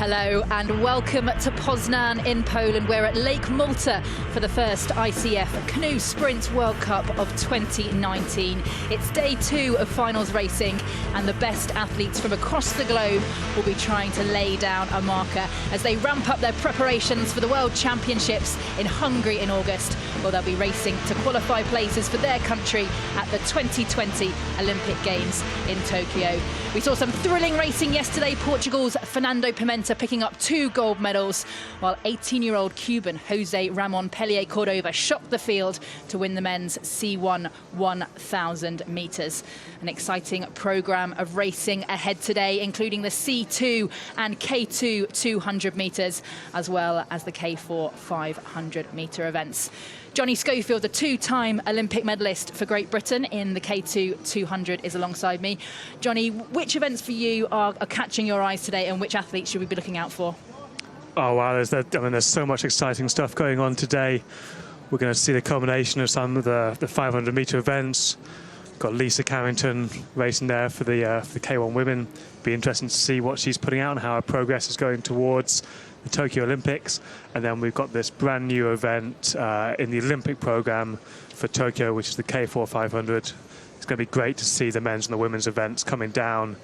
Hello and welcome to Poznan in Poland. We're at Lake Malta for the first ICF Canoe Sprint World Cup of 2019. It's day 2 of finals racing and the best athletes from across the globe will be trying to lay down a marker as they ramp up their preparations for the World Championships in Hungary in August, where they'll be racing to qualify places for their country at the 2020 Olympic Games in Tokyo. We saw some thrilling racing yesterday. Portugal's Fernando Pimenta picking up 2 gold medals, while 18-year-old Cuban Jose Ramon Pellier Cordova shocked the field to win the men's C1 1,000 metres. An exciting programme of racing ahead today, including the C2 and K2 200 metres, as well as the K4 500 metre events. Johnny Schofield, the 2-time Olympic medalist for Great Britain in the K2 200, is alongside me. Johnny, which events for you are catching your eyes today and which athletes should we be looking out for? Oh, wow, there's so much exciting stuff going on today. We're going to see the culmination of some of the 500 metre events. Got Lisa Carrington racing there for the K1 women. Be interesting to see what she's putting out and how her progress is going towards the Tokyo Olympics. And then we've got this brand new event in the Olympic programme for Tokyo, which is the K4 500. It's going to be great to see the men's and the women's events coming down.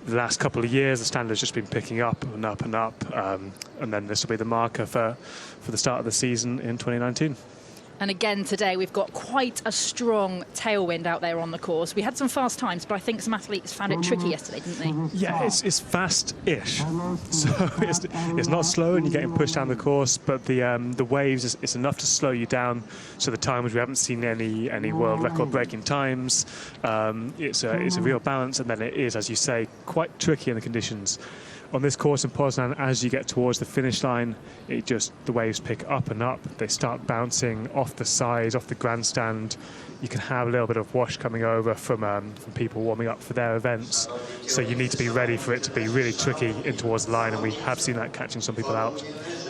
The last couple of years, the standard's just been picking up and up and up. And then this will be the marker for the start of the season in 2019. And again today we've got quite a strong tailwind out there on the course. We had some fast times, but I think some athletes found it tricky yesterday, didn't they? Yeah, it's fast-ish. So it's not slow and you're getting pushed down the course, but the waves, it's enough to slow you down. So the times we haven't seen any world record breaking times. It's a real balance, and then it is, as you say, quite tricky in the conditions. On this course in Poznan, as you get towards the finish line, the waves pick up and up. They start bouncing off the sides, off the grandstand. You can have a little bit of wash coming over from people warming up for their events. So you need to be ready for it to be really tricky in towards the line, and we have seen that catching some people out.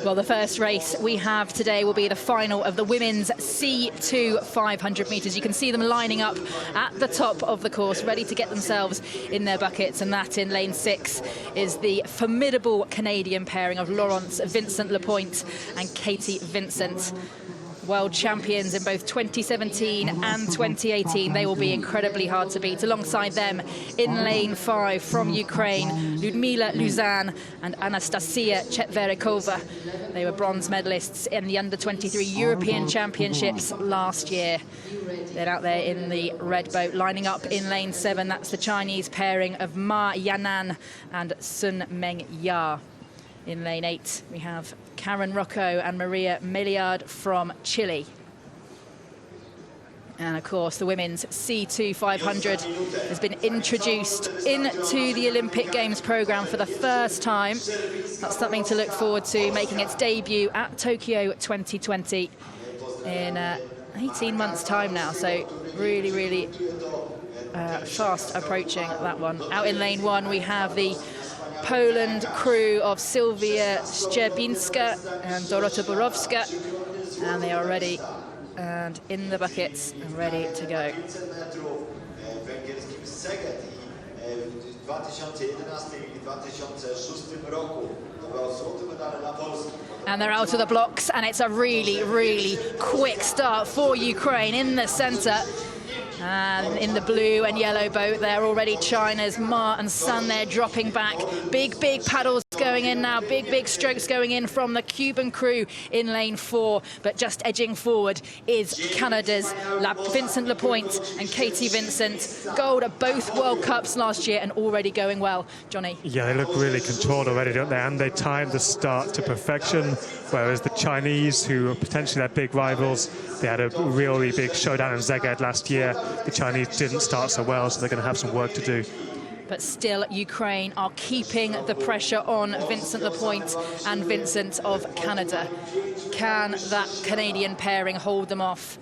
Well, the first race we have today will be the final of the women's C2 500 metres. You can see them lining up at the top of the course, ready to get themselves in their buckets. And that in lane 6 is the formidable Canadian pairing of Laurence Vincent-Lepointe and Katie Vincent. World champions in both 2017 and 2018. They will be incredibly hard to beat. Alongside them in lane 5 from Ukraine, Ludmila Luzan and Anastasia Chetverikova. They were bronze medalists in the under-23 European Championships last year. They're out there in the red boat. Lining up in lane 7, that's the Chinese pairing of Ma Yanan and Sun Meng Ya. In lane 8, we have Karen Rocco and Maria Meliard from Chile. And of course, the women's C2 500 has been introduced into the Olympic Games programme for the first time. That's something to look forward to, making its debut at Tokyo 2020 in 18 months' time now. So really, really fast approaching that one. Out in lane 1, we have the Poland crew of Sylwia Szczerbinska and Dorota Borowska, and they are ready and in the buckets and ready to go. And they're out of the blocks, and it's a really, really quick start for Ukraine in the centre. And in the blue and yellow boat there already China's Ma and Sun there dropping back. Big paddles going in now, big strokes going in from the Cuban crew in lane 4. But just edging forward is Canada's Vincent-Lepointe and Katie Vincent. Gold at both World Cups last year and already going well. Johnny? Yeah, they look really controlled already, don't they? And they timed the start to perfection, whereas the Chinese, who are potentially their big rivals, they had a really big showdown in Szeged last year. The Chinese didn't start so well, so they're going to have some work to do. But still, Ukraine are keeping the pressure on Vincent-Lepointe and Vincent of Canada. Can that Canadian pairing hold them off?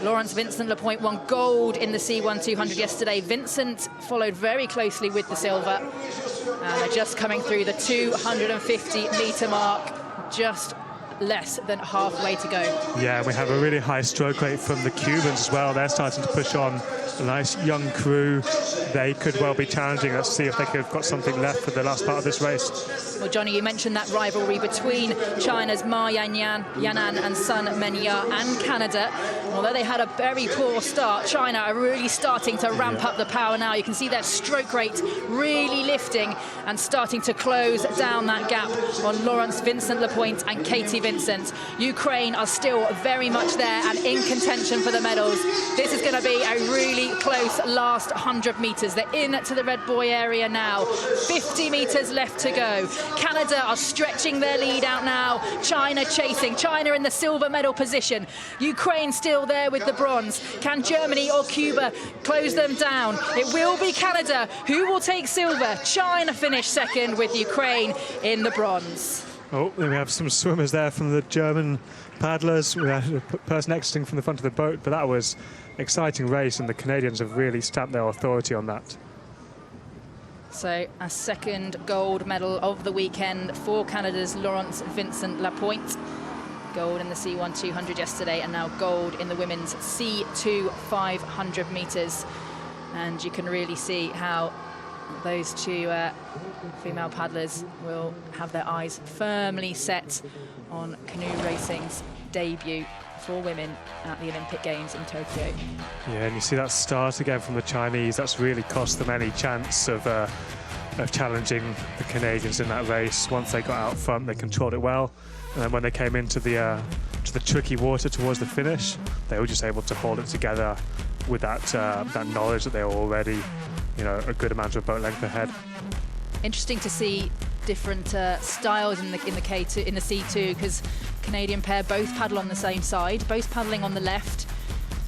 Laurence Vincent-Lepointe won gold in the C1 200 yesterday. Vincent followed very closely with the silver. And they're just coming through the 250-metre mark. Just less than halfway to go. Yeah, we have a really high stroke rate from the Cubans as well. They're starting to push on. A nice young crew. They could well be challenging. Let's see if they could have got something left for the last part of this race. Well, Johnny, you mentioned that rivalry between China's Ma Yanan and Sun Menya and Canada. Although they had a very poor start, China are really starting to ramp up the power now. You can see their stroke rate really lifting and starting to close down that gap on Laurence Vincent-Lepoint and Katie Vincent. Ukraine are still very much there and in contention for the medals. This is going to be a really close last 100 metres. They're into the red buoy area now. 50 metres left to go. Canada are stretching their lead out now. China chasing. China in the silver medal position. Ukraine still there with the bronze. Can Germany or Cuba close them down? It will be Canada who will take silver. China finish second with Ukraine in the bronze. Oh, then we have some swimmers there from the German paddlers. We had a person exiting from the front of the boat, but that was an exciting race, and the Canadians have really stamped their authority on that. So a second gold medal of the weekend for Canada's Laurence Vincent-Lepoint. Gold in the C1 200 yesterday, and now gold in the women's C2 500 metres. And you can really see how those two female paddlers will have their eyes firmly set on canoe racing's debut for women at the Olympic Games in Tokyo. Yeah, and you see that start again from the Chinese. That's really cost them any chance of challenging the Canadians in that race. Once they got out front, they controlled it well, and then when they came into the tricky water towards the finish, they were just able to hold it together with that knowledge that they were already, a good amount of boat length ahead. Interesting to see different styles in the K2 in the C2, because Canadian pair both paddle on the same side, both paddling on the left,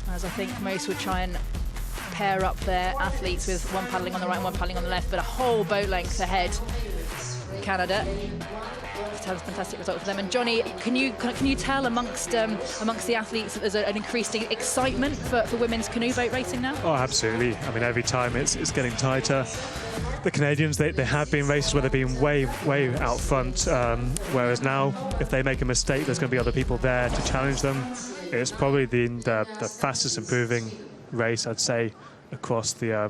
as I think most would try and pair up their athletes with one paddling on the right and one paddling on the left, but a whole boat length ahead. Canada. That was a fantastic result for them. And Johnny, can you tell amongst the athletes that there's an increasing excitement for women's canoe boat racing now? Oh, absolutely. I mean, every time it's getting tighter. The Canadians, they have been races where they've been way out front, whereas now, if they make a mistake, there's going to be other people there to challenge them. It's probably the fastest improving race, I'd say, across the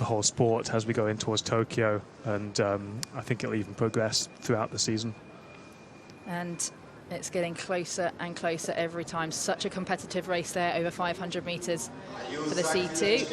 whole sport as we go in towards Tokyo, and I think it'll even progress throughout the season. And it's getting closer and closer every time. Such a competitive race there, over 500 metres for the C2.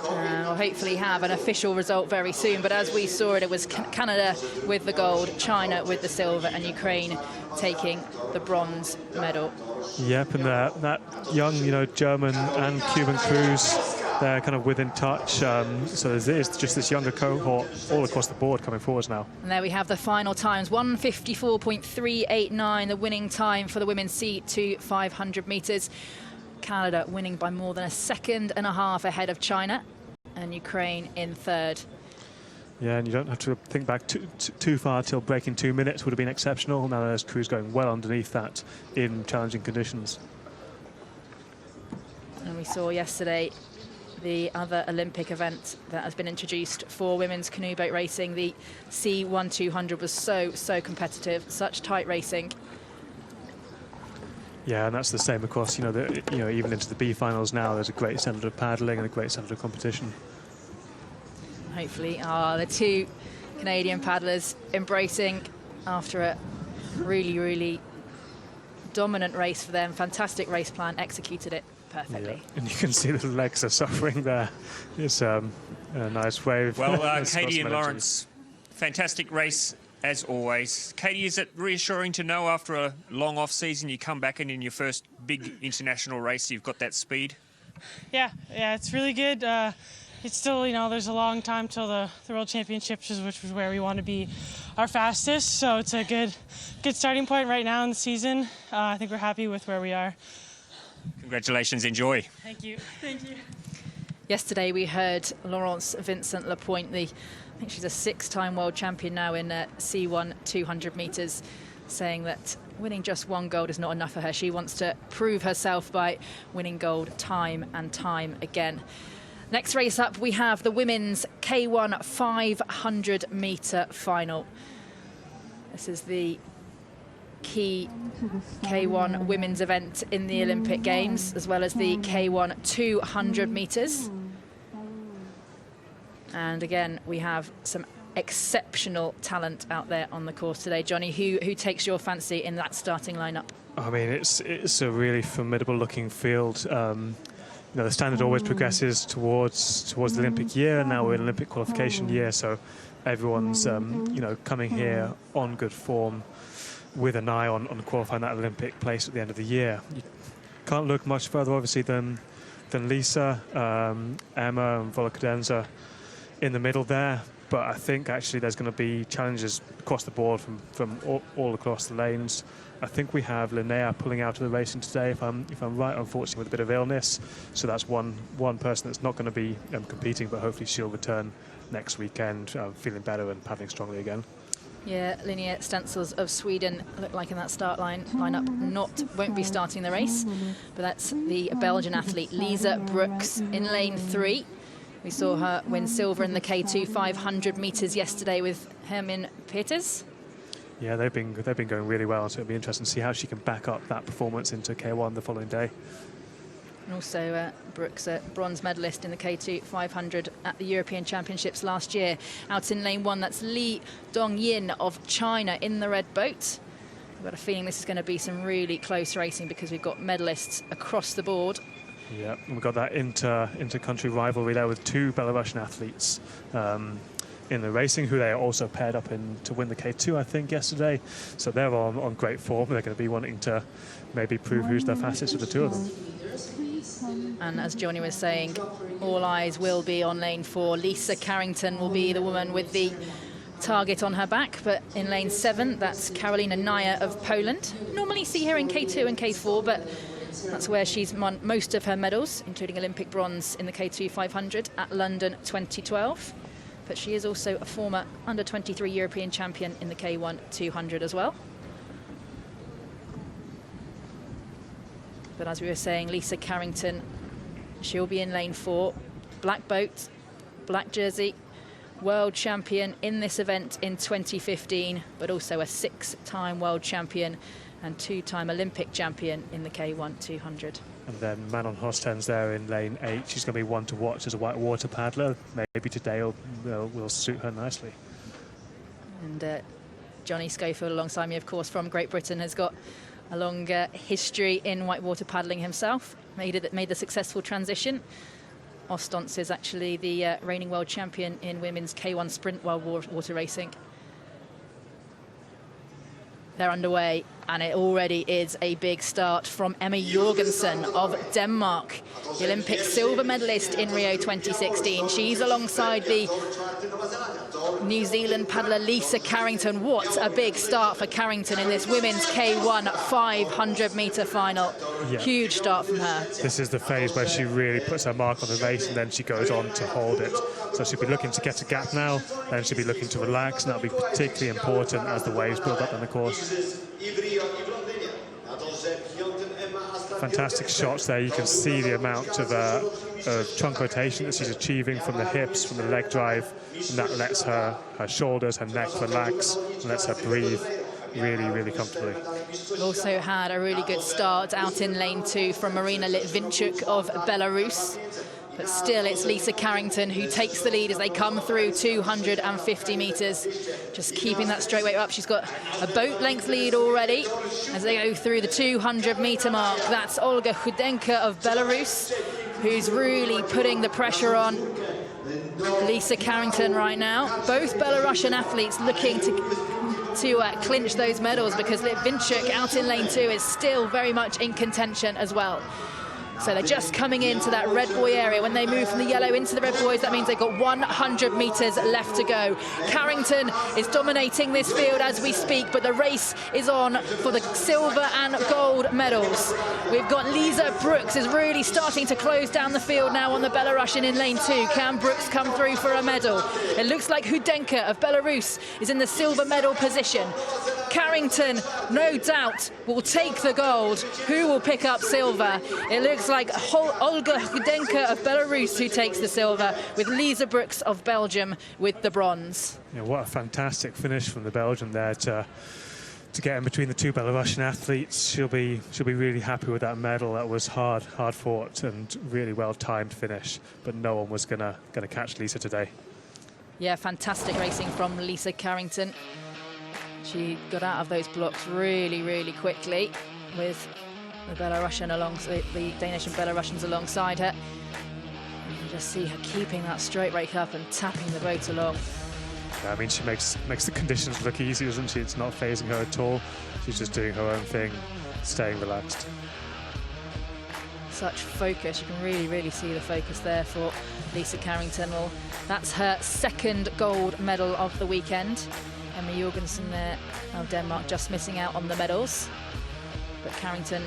We'll hopefully have an official result very soon, but as we saw it was Canada with the gold, China with the silver, and Ukraine taking the bronze medal. Yep, and that young, German and Cuban crews, they're kind of within touch. So there's just this younger cohort all across the board coming forwards now. And there we have the final times, 1:54.389, the winning time for the women's C2 500 metres. Canada winning by more than a second and a half ahead of China, and Ukraine in third. Yeah, and you don't have to think back too far till breaking 2 minutes would have been exceptional. Now there's crews going well underneath that in challenging conditions. And we saw yesterday the other Olympic event that has been introduced for women's canoe boat racing. The C1 200 was so competitive, such tight racing. Yeah, and that's the same across, even into the B finals now. There's a great standard of paddling and a great standard of competition. Hopefully, the two Canadian paddlers embracing after a really dominant race for them. Fantastic race plan, executed it perfectly. Yeah. And you can see the legs are suffering there. It's a nice wave. Well, Katie and Laurence, fantastic race as always. Katie, is it reassuring to know after a long off season you come back and in your first big international race you've got that speed? Yeah, it's really good. It's still, there's a long time till the World Championships, which is where we want to be our fastest. So it's a good starting point right now in the season. I think we're happy with where we are. Congratulations, enjoy. Thank you. Yesterday we heard Laurence Vincent-Lepoint, I think she's a 6-time world champion now in C1 200 metres, saying that winning just one gold is not enough for her. She wants to prove herself by winning gold time and time again. Next race up, we have the women's K1 500 metre final. This is the key K1 women's event in the Olympic Games, as well as the K1 200 metres. And again, we have some exceptional talent out there on the course today. Johnny, who takes your fancy in that starting lineup? I mean, it's a really formidable looking field. You know, the standard always progresses towards the Olympic year, and now we're in Olympic qualification year, so everyone's you know, coming here on good form with an eye on qualifying that Olympic place at the end of the year. You can't look much further, obviously, than Lisa, Emma and Volokadenza in the middle there. But I think actually there's going to be challenges across the board from all across the lanes. I think we have Linnea pulling out of the racing today, if I'm right, unfortunately with a bit of illness. So that's one person that's not going to be competing, but hopefully she'll return next weekend feeling better and paddling strongly again. Yeah, Linnea Stencils of Sweden look like in that start lineup won't be starting the race, but that's the Belgian athlete Lisa Brooks in lane 3. We saw her win silver in the K2 500 metres yesterday with Hermine Peters. Yeah, they've been going really well, so it'll be interesting to see how she can back up that performance into K1 the following day. And also Brooks, a bronze medalist in the K2 500 at the European Championships last year. Out in lane 1, that's Li Dongyin of China in the red boat. I've got a feeling this is going to be some really close racing because we've got medalists across the board. Yeah, and we've got that inter-country rivalry there with 2 Belarusian athletes in the racing, who they also paired up in to win the K2, I think, yesterday. So they're on great form. They're going to be wanting to maybe prove who's the fastest of the 2 of them. And as Johnny was saying, all eyes will be on lane 4. Lisa Carrington will be the woman with the target on her back, but in lane 7, that's Karolina Naja of Poland. Normally see her in K2 and K4, but that's where she's won most of her medals, including Olympic bronze in the K2 500 at London 2012. But she is also a former under-23 European champion in the K1 200 as well. But as we were saying, Lisa Carrington, she'll be in lane 4. Black boat, black jersey, world champion in this event in 2015, but also a 6-time world champion and 2-time Olympic champion in the K1 200. And then Manon Hostens there in lane 8. She's going to be one to watch as a white water paddler. Maybe today will suit her nicely. And Johnny Schofield alongside me, of course, from Great Britain, has got a long history in whitewater paddling himself. Made the successful transition. Ostons is actually the reigning world champion in women's K1 sprint while water racing. They're underway, and it already is a big start from Emma Jorgensen of Denmark, the Olympic silver medalist in Rio 2016. She's alongside the New Zealand paddler Lisa Carrington. What a big start for Carrington in this women's K1 500-metre final. Yeah. Huge start from her. This is the phase where she really puts her mark on the race, and then she goes on to hold it. So she'll be looking to get a gap now, then she'll be looking to relax, and that'll be particularly important as the waves build up on the course. Fantastic shots there. You can see the amount of trunk rotation that she's achieving from the hips, from the leg drive, and that lets her shoulders, her neck relax, and lets her breathe really, really comfortably. We've also had a really good start out in lane 2 from Marina Litvinchuk of Belarus. But still, it's Lisa Carrington who takes the lead as they come through 250 metres. Just keeping that straight weight up. She's got a boat length lead already as they go through the 200-metre mark. That's Olga Hudenka of Belarus, who's really putting the pressure on Lisa Carrington right now. Both Belarusian athletes looking to clinch those medals, because Litvinchuk out in lane 2 is still very much in contention as well. So they're just coming into that red buoy area. When they move from the yellow into the red buoys, that means they've got 100 metres left to go. Carrington is dominating this field as we speak, but the race is on for the silver and gold medals. We've got Lisa Brooks is really starting to close down the field now on the Belarusian in lane 2. Can Brooks come through for a medal? It looks like Hudenka of Belarus is in the silver medal position. Carrington, no doubt, will take the gold. Who will pick up silver? It looks like Olga Hudenka of Belarus who takes the silver, with Lisa Brooks of Belgium with the bronze. Yeah, what a fantastic finish from the Belgian there to to get in between the two Belarusian athletes. She'll be really happy with that medal. That was hard fought and really well timed finish, but no one was gonna catch Lisa today. Yeah, fantastic racing from Lisa Carrington. She got out of those blocks really quickly with the Belarusian alongside, the Danish and Belarusians alongside her. And you just see her keeping that straight rake up and tapping the boat along. I mean, she makes the conditions look easy, doesn't she? It's not phasing her at all. She's just doing her own thing, staying relaxed. Such focus. You can really see the focus there for Lisa Carrington. Well, that's her second gold medal of the weekend. Emma Jorgensen there of Denmark just missing out on the medals. But Carrington,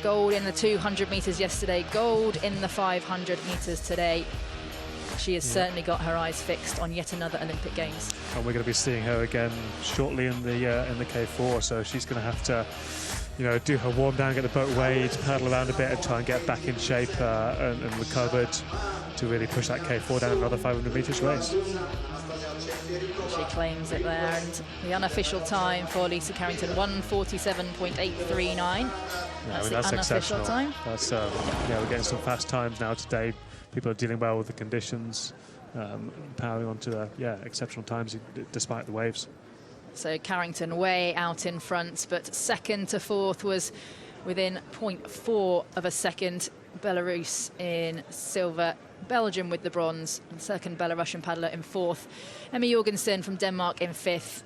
gold in the 200 metres yesterday, gold in the 500 metres today. She has certainly got her eyes fixed on yet another Olympic Games. And we're going to be seeing her again shortly in the K4, so she's going to have to, do her warm down, get the boat weighed, paddle around a bit, and try and get back in shape and recovered to really push that K4 down another 500 metres race. She claims it there, and the unofficial time for Lisa Carrington, 1:47.839. That's the unofficial time. That's we're getting some fast times now today. People are dealing well with the conditions, powering onto exceptional times despite the waves. So Carrington way out in front, but second to fourth was within 0.4 of a second. Belarus in silver, Belgium with the bronze, and second Belarusian paddler in fourth. Emma Jorgensen from Denmark in fifth,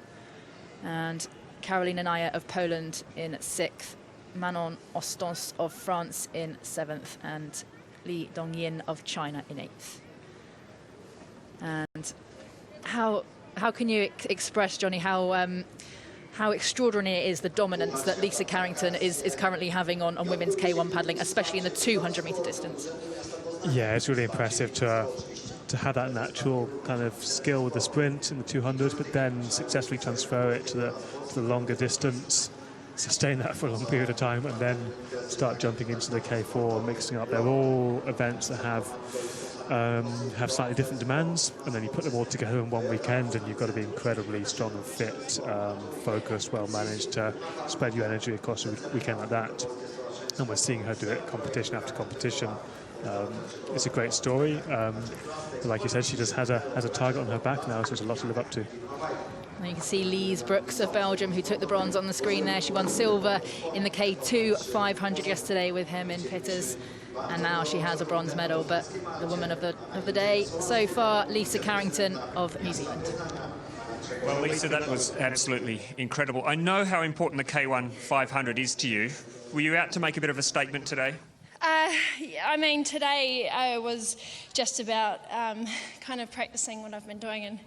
and Karolina Naya of Poland in sixth. Manon Ostons of France in seventh, and Li Dongyin of China in eighth. And how can you express, Johnny, how extraordinary it is, the dominance that Lisa Carrington is currently having on women's K1 paddling, especially in the 200-metre distance? Yeah, it's really impressive to have that natural kind of skill with the sprint in the 200s, but then successfully transfer it to the longer distance, sustain that for a long period of time, and then start jumping into the K4, mixing up. They're all events that have slightly different demands, and then you put them all together in one weekend, and you've got to be incredibly strong and fit, focused, well managed to spread your energy across a weekend like that. And we're seeing her do it competition after competition. It's a great story. Like you said, she just has a target on her back now, so there's a lot to live up to. And you can see Lise Brooks of Belgium, who took the bronze on the screen there. She won silver in the K2 500 yesterday with him in Pitters, and now she has a bronze medal. But the woman of the day so far, Lisa Carrington of New Zealand. Well, Lisa, that was absolutely incredible. I know how important the K1 500 is to you. Were you out to make a bit of a statement today? I mean, today I was just about kind of practicing what I've been doing and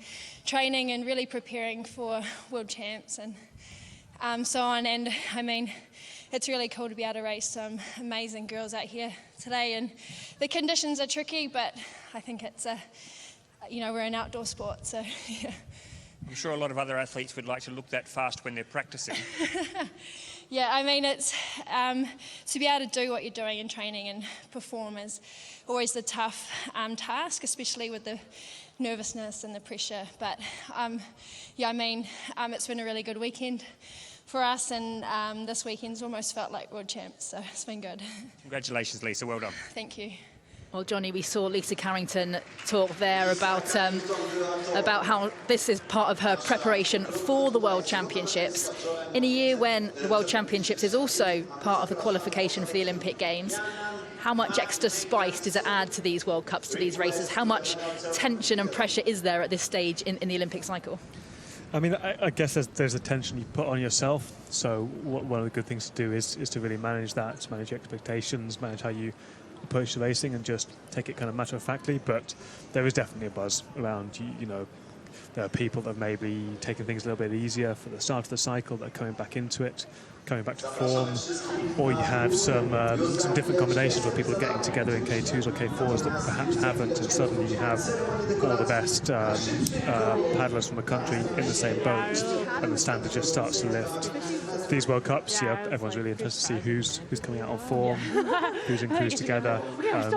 training and really preparing for World Champs and so on. And I mean, it's really cool to be able to race some amazing girls out here today. And the conditions are tricky, but I think it's we're an outdoor sport, so yeah. I'm sure a lot of other athletes would like to look that fast when they're practicing. Yeah, I mean, it's to be able to do what you're doing in training and perform is always the tough task, especially with the nervousness and the pressure. But it's been a really good weekend for us, and this weekend's almost felt like World Champs, so it's been good. Congratulations, Lisa. Well done. Thank you. Well, Johnny, we saw Lisa Carrington talk there about how this is part of her preparation for the World Championships. In a year when the World Championships is also part of the qualification for the Olympic Games, how much extra spice does it add to these World Cups, to these races? How much tension and pressure is there at this stage in the Olympic cycle? I mean, I guess there's a tension you put on yourself. So one of the good things to do is to really manage that, to manage your expectations, manage how you approach the racing, and just take it kind of matter-of-factly. But there is definitely a buzz around. There are people that may be taking things a little bit easier for the start of the cycle, that are coming back into it, coming back to form, or you have some different combinations where people are getting together in K2s or K4s that perhaps haven't, and suddenly you have all the best paddlers from the country in the same boat, and the standard just starts to lift. These World Cups, everyone's really interested to see who's coming out on form, who's in crews together,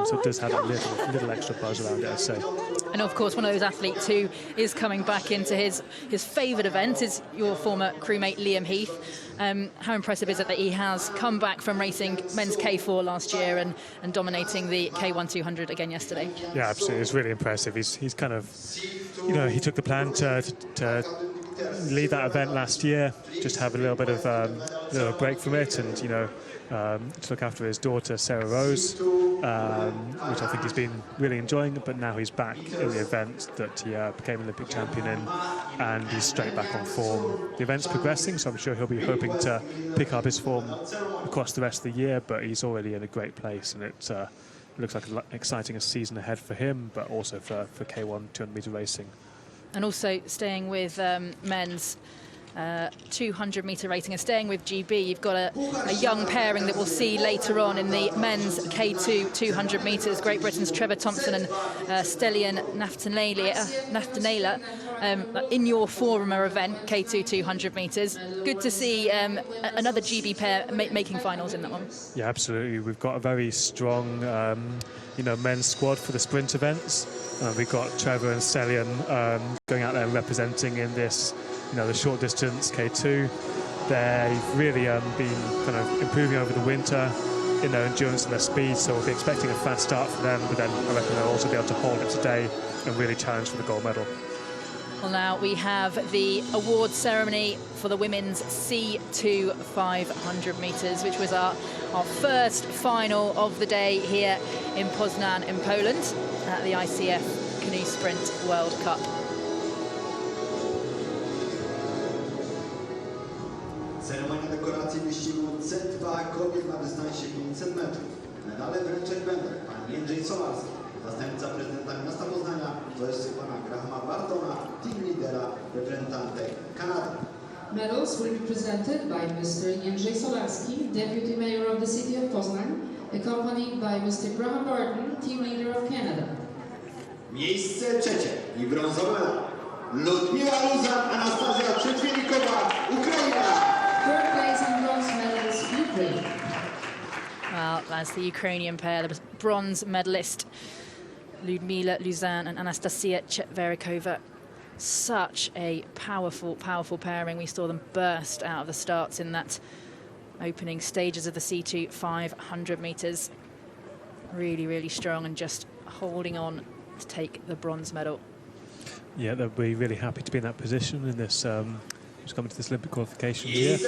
so it does have a little extra buzz around it, I'd say. And of course, one of those athletes who is coming back into his favoured event is your former crewmate Liam Heath. How impressive is it that he has come back from racing men's K4 last year and dominating the K1 200 again yesterday? Yeah, absolutely. It's really impressive. He's kind of, you know, he took the plan to leave that event last year, just have a little bit of little break from it, and you know, to look after his daughter Sarah Rose, which I think he's been really enjoying. But now he's back in the event that he became Olympic champion in, and he's straight back on form. The event's progressing, so I'm sure he'll be hoping to pick up his form across the rest of the year. But he's already in a great place, and it looks like an exciting season ahead for him, but also for K1 200-metre racing. And also staying with men's 200-metre racing and staying with GB, you've got a young pairing that we'll see later on in the men's K2 200 metres. Great Britain's Trevor Thompson and Stellian Naftanela in your former event, K2 200 metres. Good to see another GB pair making finals in that one. Yeah, absolutely. We've got a very strong men's squad for the sprint events. We've got Trevor and Stellian going out there and representing in this, the short distance K2. They've really been kind of improving over the winter in their endurance and their speed, so we'll be expecting a fast start for them, but then I reckon they'll also be able to hold it today and really challenge for the gold medal. Well, now we have the award ceremony for the women's C2 500 metres, which was our first final of the day here in Poznan in Poland at the ICF Canoe Sprint World Cup. Ceremonia dekoracji wyścigu C2 kobiet na dystansie 500 metrów. Medale wręczać będą pan Jędrzej Solarski, zastępca prezydenta miasta Poznania, to jest pana Grahama Bartona, team lidera, reprezentantek Kanady. Medals will be presented by Mr. Jędrzej Solarski, Deputy Mayor of the City of Poznan, accompanied by Mr. Graham Barton, Team Leader of Canada. Miejsce trzecie i brązowy medal. Ludmiła Luzan, Anastazja Przedwienikowa, Ukraina. Third place and bronze medals, Ukraine. Well, that's the Ukrainian pair, the bronze medalist Ludmila Luzan and Anastasia Chetverikova. Such a powerful pairing. We saw them burst out of the starts in that opening stages of the C2 500 metres. Really, really strong and just holding on to take the bronze medal. Yeah, they'll be really happy to be in that position in this, just coming to this Olympic qualification year.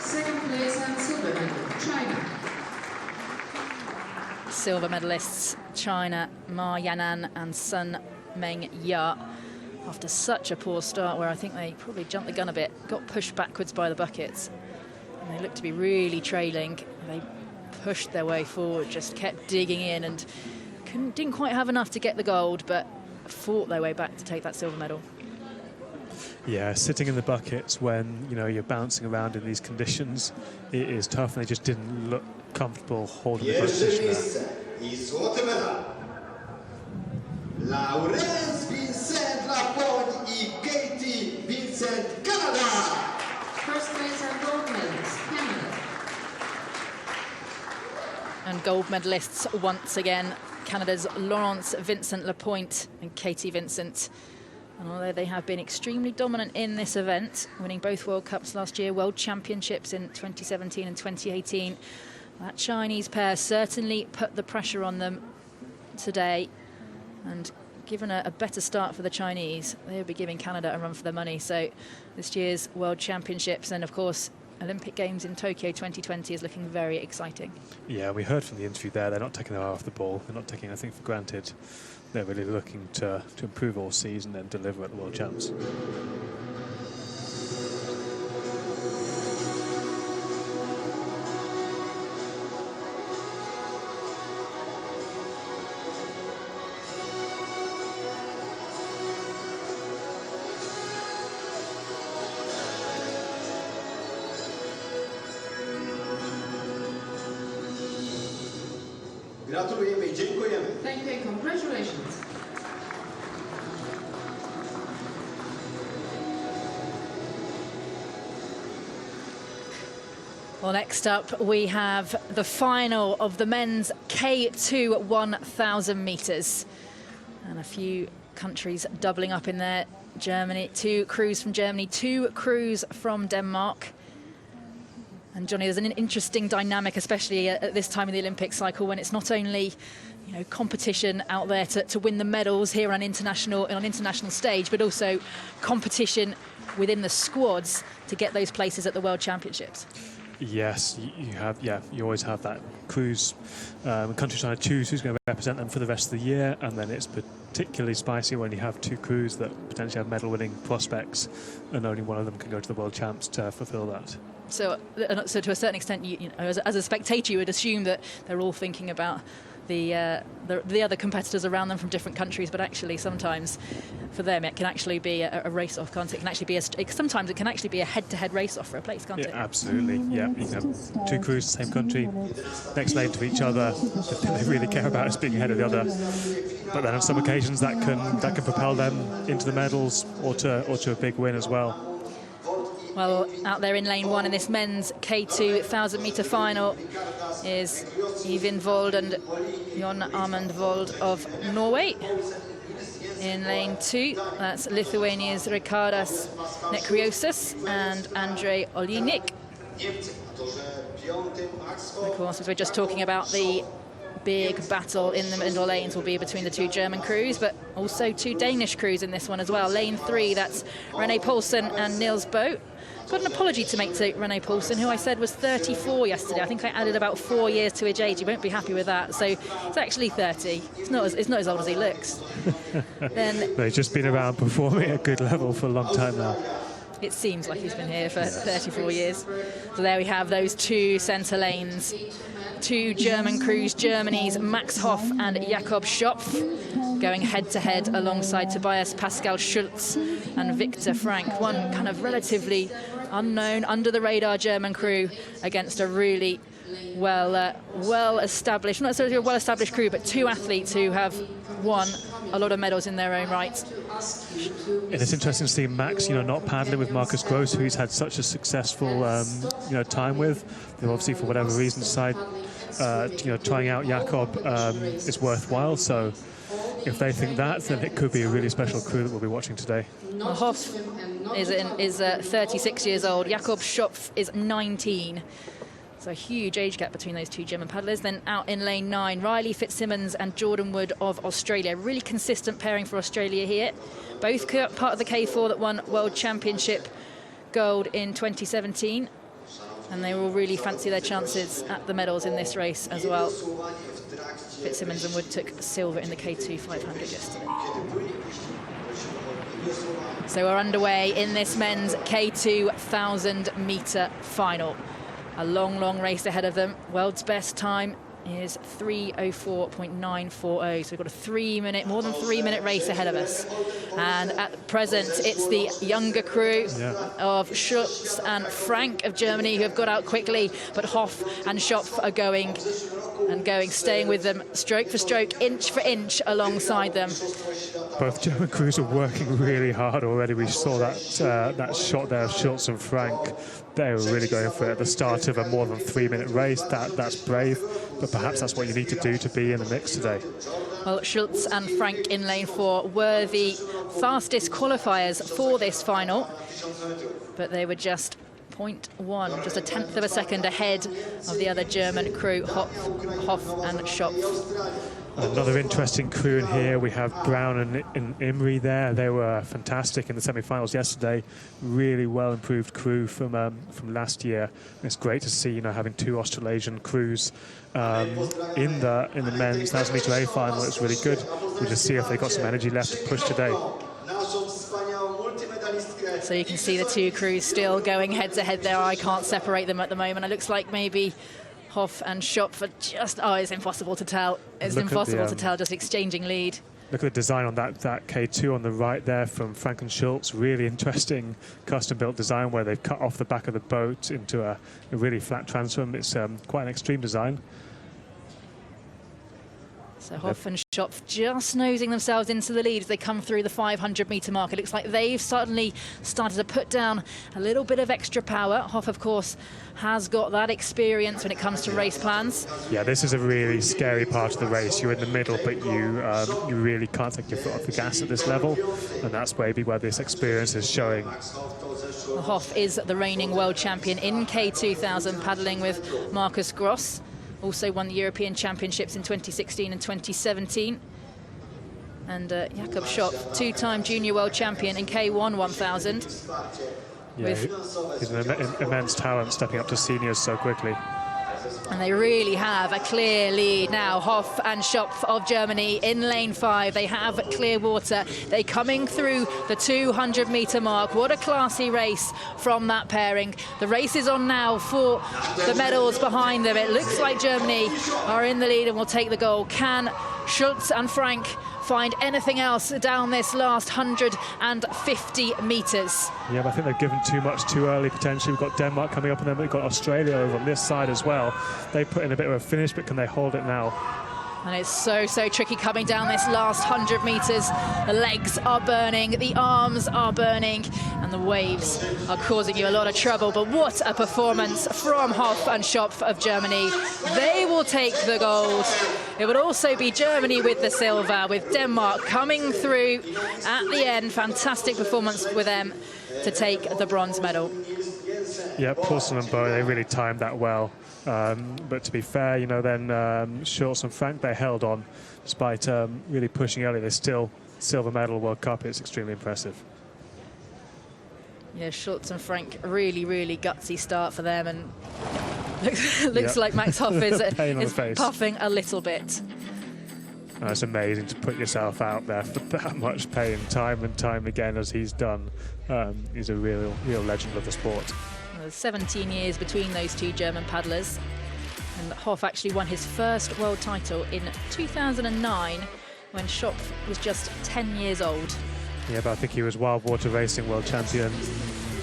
Second place and silver medal, China. Silver medalists China, Ma Yanan and Sun Meng Ya. After such a poor start where I think they probably jumped the gun a bit, got pushed backwards by the buckets. And they looked to be really trailing. They pushed their way forward, just kept digging in and didn't quite have enough to get the gold, but fought their way back to take that silver medal. Yeah, sitting in the buckets when you're bouncing around in these conditions, it is tough, and they just didn't look comfortable holding the position there. I złoty medal. Laurence Vincent Laporte i Katie Vincent, Canada. First place and gold medals, Canada. And gold medalists once again, Canada's Laurence Vincent Lapointe and Katie Vincent. And although they have been extremely dominant in this event, winning both World Cups last year, World Championships in 2017 and 2018, that Chinese pair certainly put the pressure on them today. And given a better start for the Chinese, they'll be giving Canada a run for their money. So this year's World Championships and, of course, Olympic Games in Tokyo 2020 is looking very exciting. Yeah, we heard from the interview there, they're not taking their eye off the ball. They're not taking anything for granted. They're really looking to improve all season and deliver at the World Champs. Gratulujemy i dziękujemy. Thank you and congratulations. Well, next up we have the final of the men's K2 1,000 metres. And a few countries doubling up in there. Germany, 2 crews from Germany, 2 crews from Denmark. And Johnny, there's an interesting dynamic, especially at this time of the Olympic cycle, when it's not only competition out there to win the medals here on an international stage, but also competition within the squads to get those places at the World Championships. Yes, you always have that crews, countries trying to choose who's going to represent them for the rest of the year, and then it's particularly spicy when you have 2 crews that potentially have medal-winning prospects, and only one of them can go to the World Champs to fulfil that. So to a certain extent, as a spectator, you would assume that they're all thinking about the other competitors around them from different countries, but actually sometimes for them it can actually be a race-off, can't it? It can actually be sometimes it can actually be a head-to-head race-off for a place, can't it? Absolutely. Yeah, you can have 2 crews, same country, next lane to each other. The thing they really care about is being ahead of the other. But then on some occasions that can propel them into the medals or to a big win as well. Well, out there in lane 1 in this men's K2 1,000-metre final is Eivind Vold and Jon Amund Vold of Norway. In lane 2, that's Lithuania's Rikardas Nekriosis and Andrei Olynyk. Of course, as we're just talking about, the big battle in the middle lanes will be between the 2 German crews, but also 2 Danish crews in this one as well. Lane 3, that's René Poulsen and Niels Boe. Got an apology to make to René Poulsen, who I said was 34 yesterday. I think I added about 4 years to his age. He won't be happy with that. So it's actually 30. It's not as old as he looks. Then he's just been around performing at a good level for a long time now. It seems like he's been here for 34 years. So there we have those 2 centre lanes. 2 German crews, Germany's Max Hoff and Jakob Schopf, going head-to-head alongside Tobias Pascal Schulz and Victor Frank. One kind of relatively unknown, under-the-radar German crew against a really well-established, not necessarily a well-established crew, but 2 athletes who have won a lot of medals in their own right. And it's interesting to see Max, not paddling with Marcus Gross, who he's had such a successful, time with. Obviously, for whatever reason, decide, trying out Jakob is worthwhile. So if they think that, then it could be a really special crew that we'll be watching today. Hoff is 36 years old. Jakob Schopf is 19. So a huge age gap between those 2 German paddlers. Then out in lane 9, Riley Fitzsimmons and Jordan Wood of Australia. Really consistent pairing for Australia here. Both part of the K4 that won World Championship gold in 2017. And they will really fancy their chances at the medals in this race as well. Fitzsimmons and Wood took silver in the K2 500 yesterday. So we're underway in this men's K2 1,000-metre final. A long race ahead of them. World's best time is 3:04.940. So we've got a more than 3-minute race ahead of us. And at present, it's the younger crew of Schulz and Frank of Germany who have got out quickly, but Hoff and Schopf are going, staying with them stroke for stroke, inch for inch alongside them. Both German crews are working really hard already. We saw that shot there of Schulz and Frank. They were really going for it at the start of a more than 3-minute race. That's brave, but perhaps that's what you need to do to be in the mix today. Well, Schulz and Frank in lane 4 were the fastest qualifiers for this final, but they were just 0.1, just a tenth of a second ahead of the other German crew, Hoff and Schopf. Another interesting crew in here. We have Brown and Imrie there. They were fantastic in the semi-finals yesterday. Really well improved crew from last year. It's great to see having 2 Australasian crews in the men's 1,000-metre A final. It's really good. We'll just see if they've got some energy left to push today. So you can see the 2 crews still going head-to-head there. I can't separate them at the moment. It looks like maybe Hoff and Schopf are just, it's impossible to tell. It's impossible to tell, just exchanging lead. Look at the design on that K2 on the right there from Frank and Schulz. Really interesting custom-built design where they've cut off the back of the boat into a really flat transom. It's quite an extreme design. So Hoff and Schopf just nosing themselves into the lead as they come through the 500-metre mark. It looks like they've suddenly started to put down a little bit of extra power. Hoff, of course, has got that experience when it comes to race plans. Yeah, this is a really scary part of the race. You're in the middle, but you really can't take your foot off the gas at this level, and that's maybe where this experience is showing. Hoff is the reigning world champion in K2000, paddling with Marcus Gross. Also won the European Championships in 2016 and 2017. And Jakob Schopf, two-time junior world champion in K1 1000. Yeah, he's an immense talent, stepping up to seniors so quickly. And they really have a clear lead now. Hoff and Schopf of Germany in lane 5. They have clear water. They're coming through the 200-metre mark. What a classy race from that pairing. The race is on now for the medals behind them. It looks like Germany are in the lead and will take the gold. Can Schultz and Frank find anything else down this last 150 metres? Yeah, but I think they've given too much too early, potentially. We've got Denmark coming up, and then we've got Australia over on this side as well. They put in a bit of a finish, but can they hold it now? And it's so tricky coming down this last 100 metres. The legs are burning, the arms are burning, and the waves are causing you a lot of trouble. But what a performance from Hoff and Schopf of Germany. They will take the gold. It would also be Germany with the silver, with Denmark coming through at the end. Fantastic performance with them to take the bronze medal. Yeah, Poznan and Bo, they really timed that well. But to be fair, you know, then Schultz and Frank, they held on despite really pushing early. They're still silver medal World Cup. It's extremely impressive. Yeah, Schultz and Frank, really gutsy start for them, and looks like Max Hoff is puffing a little bit. It's amazing to put yourself out there for that much pain, time and time again, as he's done. He's a real legend of the sport. There's 17 years between those two German paddlers, and Hoff actually won his first world title in 2009 when Schopf was just 10 years old. Yeah, but I think he was wild water racing world champion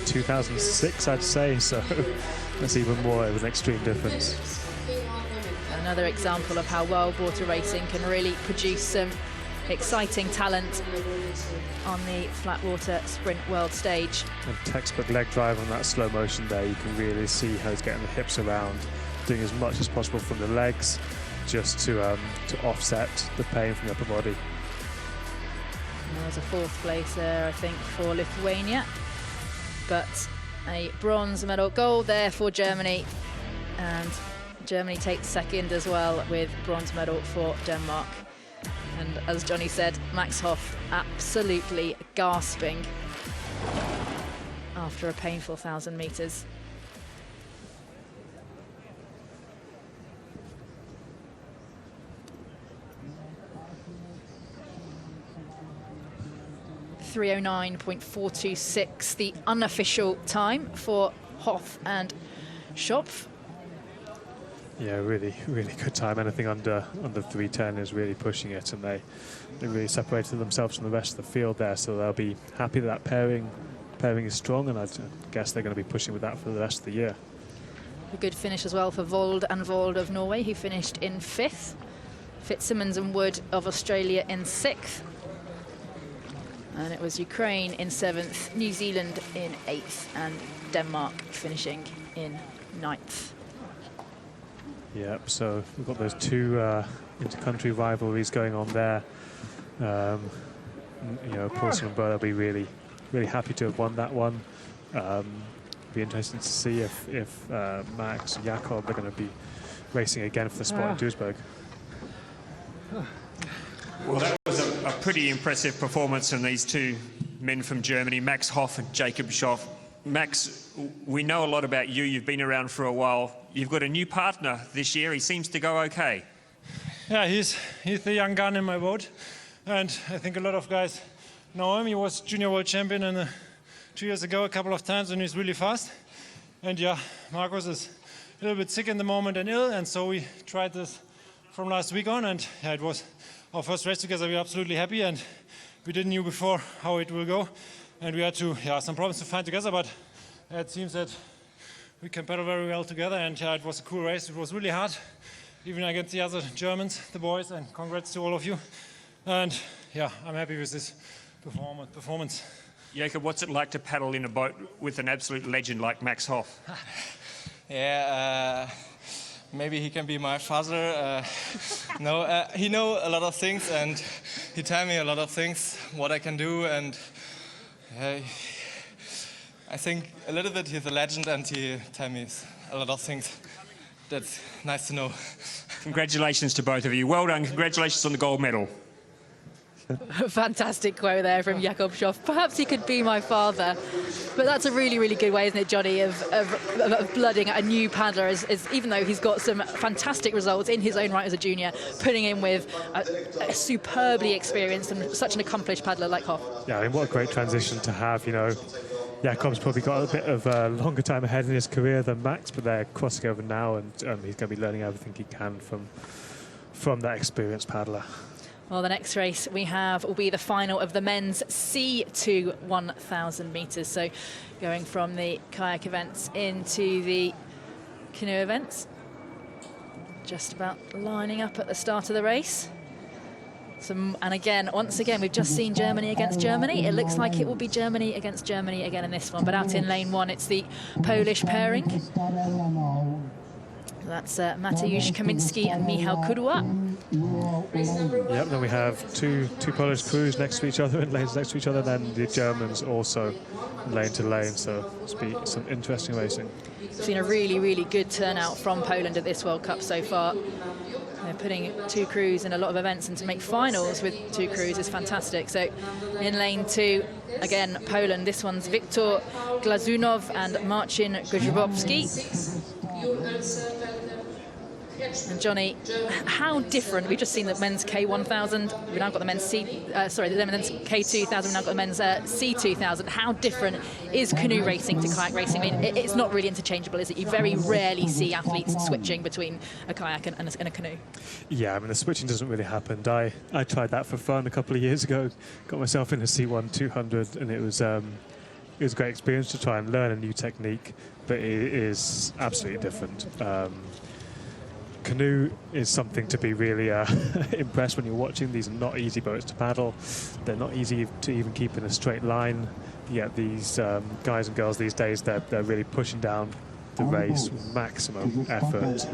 2006, I'd say, so that's even more of an extreme difference. Another example of how wild water racing can really produce some exciting talent on the flat water sprint world stage. And textbook leg drive on that slow motion there. You can really see how he's getting the hips around, doing as much as possible from the legs, just to offset the pain from the upper body. And there's a fourth place there, I think, for Lithuania, but a bronze medal. Gold there for Germany, and Germany takes second as well with bronze medal for Denmark. And as Johnny said, Max Hoff absolutely gasping after a painful 1,000 metres. .309.426, the unofficial time for Hoff and Schopf. Yeah, really good time. Anything under 3:10 is really pushing it, and they really separated themselves from the rest of the field there. So they'll be happy that pairing is strong, and I guess they're going to be pushing with that for the rest of the year. A good finish as well for Vold and Vold of Norway, who finished in 5th. Fitzsimmons and Wood of Australia in 6th. And it was Ukraine in 7th, New Zealand in 8th, and Denmark finishing in 9th. Yep, so we've got those two inter-country rivalries going on there. You know, Poznan and Bo will be really happy to have won that one. Be interesting to see if Max and Jakob are going to be racing again for the spot in Duisburg. Well, that was a pretty impressive performance from these two men from Germany, Max Hoff and Jakob Schopf. Max, we know a lot about you. You've been around for a while. You've got a new partner this year. He seems to go okay. Yeah, he's the young gun in my boat, and I think a lot of guys know him. He was junior world champion 2 years ago a couple of times, and he's really fast. And yeah, Marcus is a little bit sick in the moment and ill, and so we tried this from last week on, and yeah, it was our first race together. We're absolutely happy, and we didn't know before how it will go, and we had some problems to find together, but it seems that we can paddle very well together, and yeah, it was a cool race. It was really hard. even against the other Germans, the boys, and congrats to all of you. And yeah, I'm happy with this performance. Jakob, what's it like to paddle in a boat with an absolute legend like Max Hoff? Yeah, maybe he can be my father. He knows a lot of things, and he tell me a lot of things, what I can do, and I think a little bit he's a legend, and he tell me a lot of things. That's nice to know. Congratulations to both of you. Well done. Congratulations on the gold medal. Fantastic quote there from Jakob Schoff. Perhaps he could be my father. But that's a really, really good way, isn't it, Johnny, of blooding a new paddler, as even though he's got some fantastic results in his own right as a junior, putting in with a superbly experienced and such an accomplished paddler like Hoff. Yeah, I mean, what a great transition to have, you know. Jakob's probably got a bit of a longer time ahead in his career than Max, but they're crossing over now, and he's going to be learning everything he can from that experienced paddler. Well, the next race we have will be the final of the men's C2 1,000 metres. So going from the kayak events into the canoe events. Just about lining up at the start of the race. And again, once again, we've just seen Germany against Germany. It looks like it will be Germany against Germany again in this one. But out in lane 1, it's the Polish pairing. That's Mateusz Kaminski and Michał Kudła. Yep, then we have two Polish crews next to each other, in lanes next to each other, then the Germans also lane to lane, so it's be some interesting racing. We've seen a really, really good turnout from Poland at this World Cup so far. They're putting 2 crews in a lot of events, and to make finals with 2 crews is fantastic. So in lane 2, again, Poland. This one's Wiktor Glazunov and Marcin Grzybowski. And Johnny, how different? We've just seen the men's K1000. We've now got the men's the men's K2000. We've now got the men's C2000. How different is canoe racing to kayak racing? I mean, it's not really interchangeable, is it? You very rarely see athletes switching between a kayak and a canoe. Yeah, I mean, the switching doesn't really happen. I tried that for fun a couple of years ago. Got myself in a C1 200, and it was a great experience to try and learn a new technique, but it is absolutely different. Canoe is something to be really impressed when you're watching. These are not easy boats to paddle. They're not easy to even keep in a straight line. Yet these guys and girls these days, they're really pushing down the race with maximum effort.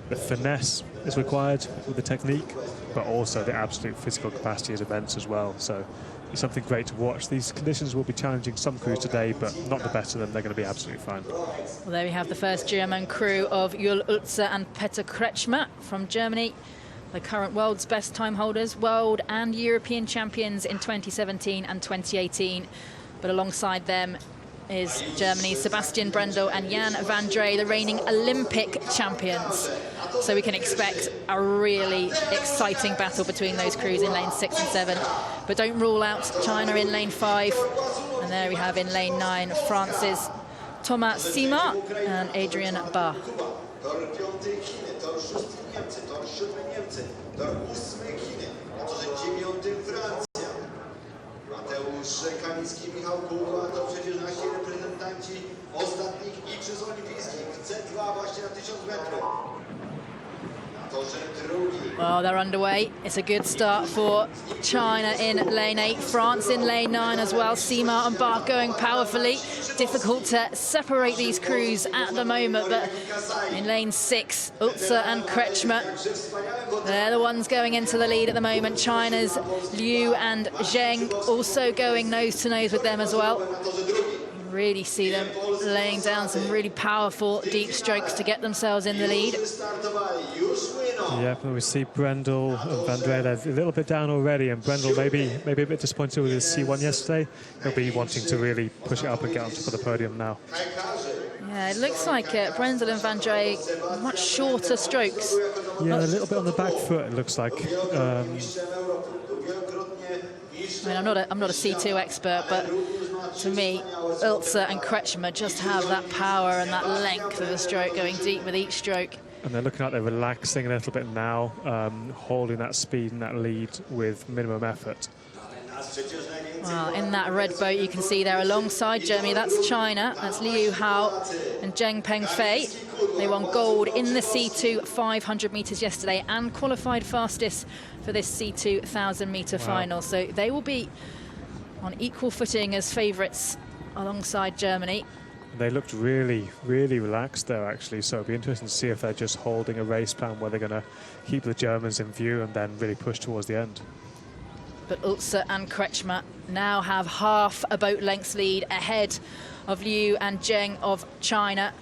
The finesse is required with the technique, but also the absolute physical capacity as events as well. So it's something great to watch. These conditions will be challenging some crews today, but not the best of them. They're going to be absolutely fine. Well, there we have the first German crew of Jul Ulzer and Peter Kretschmer from Germany, the current world's best time holders, world and European champions in 2017 and 2018. But alongside them is Germany's Sebastian Brendel and Jan van Drey, the reigning Olympic champions. So we can expect a really exciting battle between those crews in lane 6 and 7. But don't rule out China in lane 5. And there we have in lane 9 France's Thomas Sima and Adrian Ba. Mateusz Kamiński, Michał Kudła, to przecież nasi reprezentanci ostatnich Igrzysk Olimpijskich w C2 właśnie na 1000 metrów. Na torze drugi. Well, they're underway. It's a good start for China in lane 8, France in lane 9 as well. Sima and Ba going powerfully. Difficult to separate these crews at the moment, but in lane 6, Ulzer and Kretschmer, they're the ones going into the lead at the moment. China's Liu and Zheng also going nose to nose with them as well. Really see them laying down some really powerful deep strokes to get themselves in the lead. Yeah, we see Brendel and Van Drey, they're a little bit down already, and Brendel maybe a bit disappointed with his C1 yesterday. He'll be wanting to really push it up and get on top of the podium now. Yeah, it looks like Brendel and Van Drey much shorter strokes. Yeah, a little bit on the back foot, it looks like. I mean, I'm not a C2 expert, but to me, Ulzer and Kretschmer just have that power and that length of the stroke, going deep with each stroke. And they're looking like they're relaxing a little bit now, holding that speed and that lead with minimum effort. Well, in that red boat, you can see there alongside Germany, that's China, that's Liu Hao and Zheng Pengfei. They won gold in the C2 500 metres yesterday and qualified fastest for this C2 1,000-metre final. So they will be on equal footing as favourites alongside Germany. They looked really, really relaxed there, actually. So it'll be interesting to see if they're just holding a race plan where they're going to keep the Germans in view and then really push towards the end. But Ulze and Kretschmer now have half a boat length's lead ahead of Liu and Zheng of China.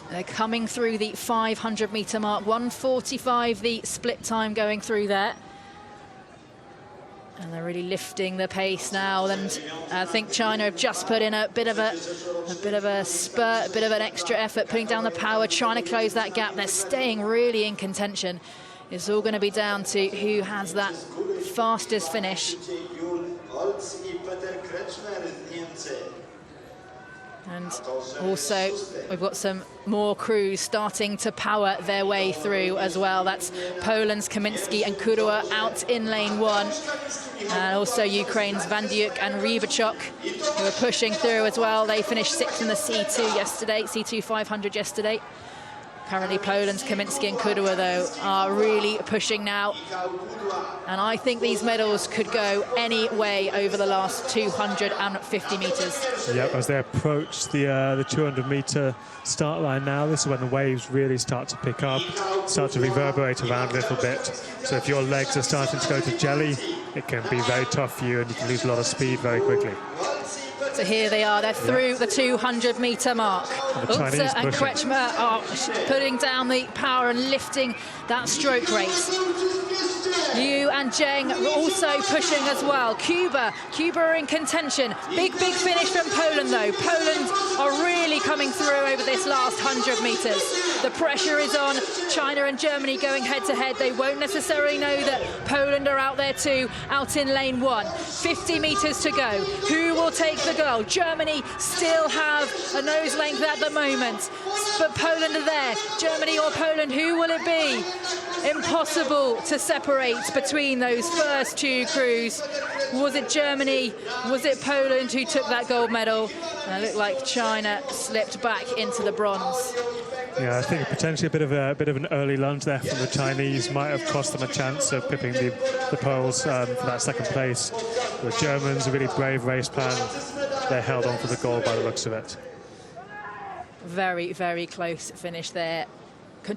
They're coming through the 500-metre mark, 1:45 the split time going through there. And they're really lifting the pace now. And I think China have just put in a bit of a spurt, a bit of an extra effort, putting down the power, trying to close that gap. They're staying really in contention. It's all going to be down to who has that fastest finish. And also, we've got some more crews starting to power their way through as well. That's Poland's Kaminski and Kudua out in lane 1. And also Ukraine's Vandiuk and Rybachuk, who are pushing through as well. They finished 6th in the C2 yesterday, C2 500 yesterday. Currently Poland's Kaminski and Kudua, though, are really pushing now. And I think these medals could go any way over the last 250 metres. Yep, as they approach the 200-metre start line now, this is when the waves really start to pick up, start to reverberate around a little bit. So if your legs are starting to go to jelly, it can be very tough for you and you can lose a lot of speed very quickly. So here they are, they're through the 200-metre mark. Ulze and Kretschmer are putting down the power and lifting that stroke rate. Liu and Zheng also pushing as well. Cuba are in contention. Big finish from Poland, though. Poland are really coming through over this last 100 metres. The pressure is on. China and Germany going head-to-head. They won't necessarily know that Poland are out there too, out in lane 1. 50 metres to go. Who will take the goal? Germany still have a nose length at the moment, but Poland are there. Germany or Poland, who will it be? Impossible to separate between those first two crews. Was it Germany? Was it Poland who took that gold medal? And it looked like China slipped back into the bronze. Yeah, I think potentially a bit of an early lunge there from the Chinese might have cost them a chance of pipping the Poles for that second place. The Germans, a really brave race plan. They held on for the goal by the looks of it. Very, very close finish there.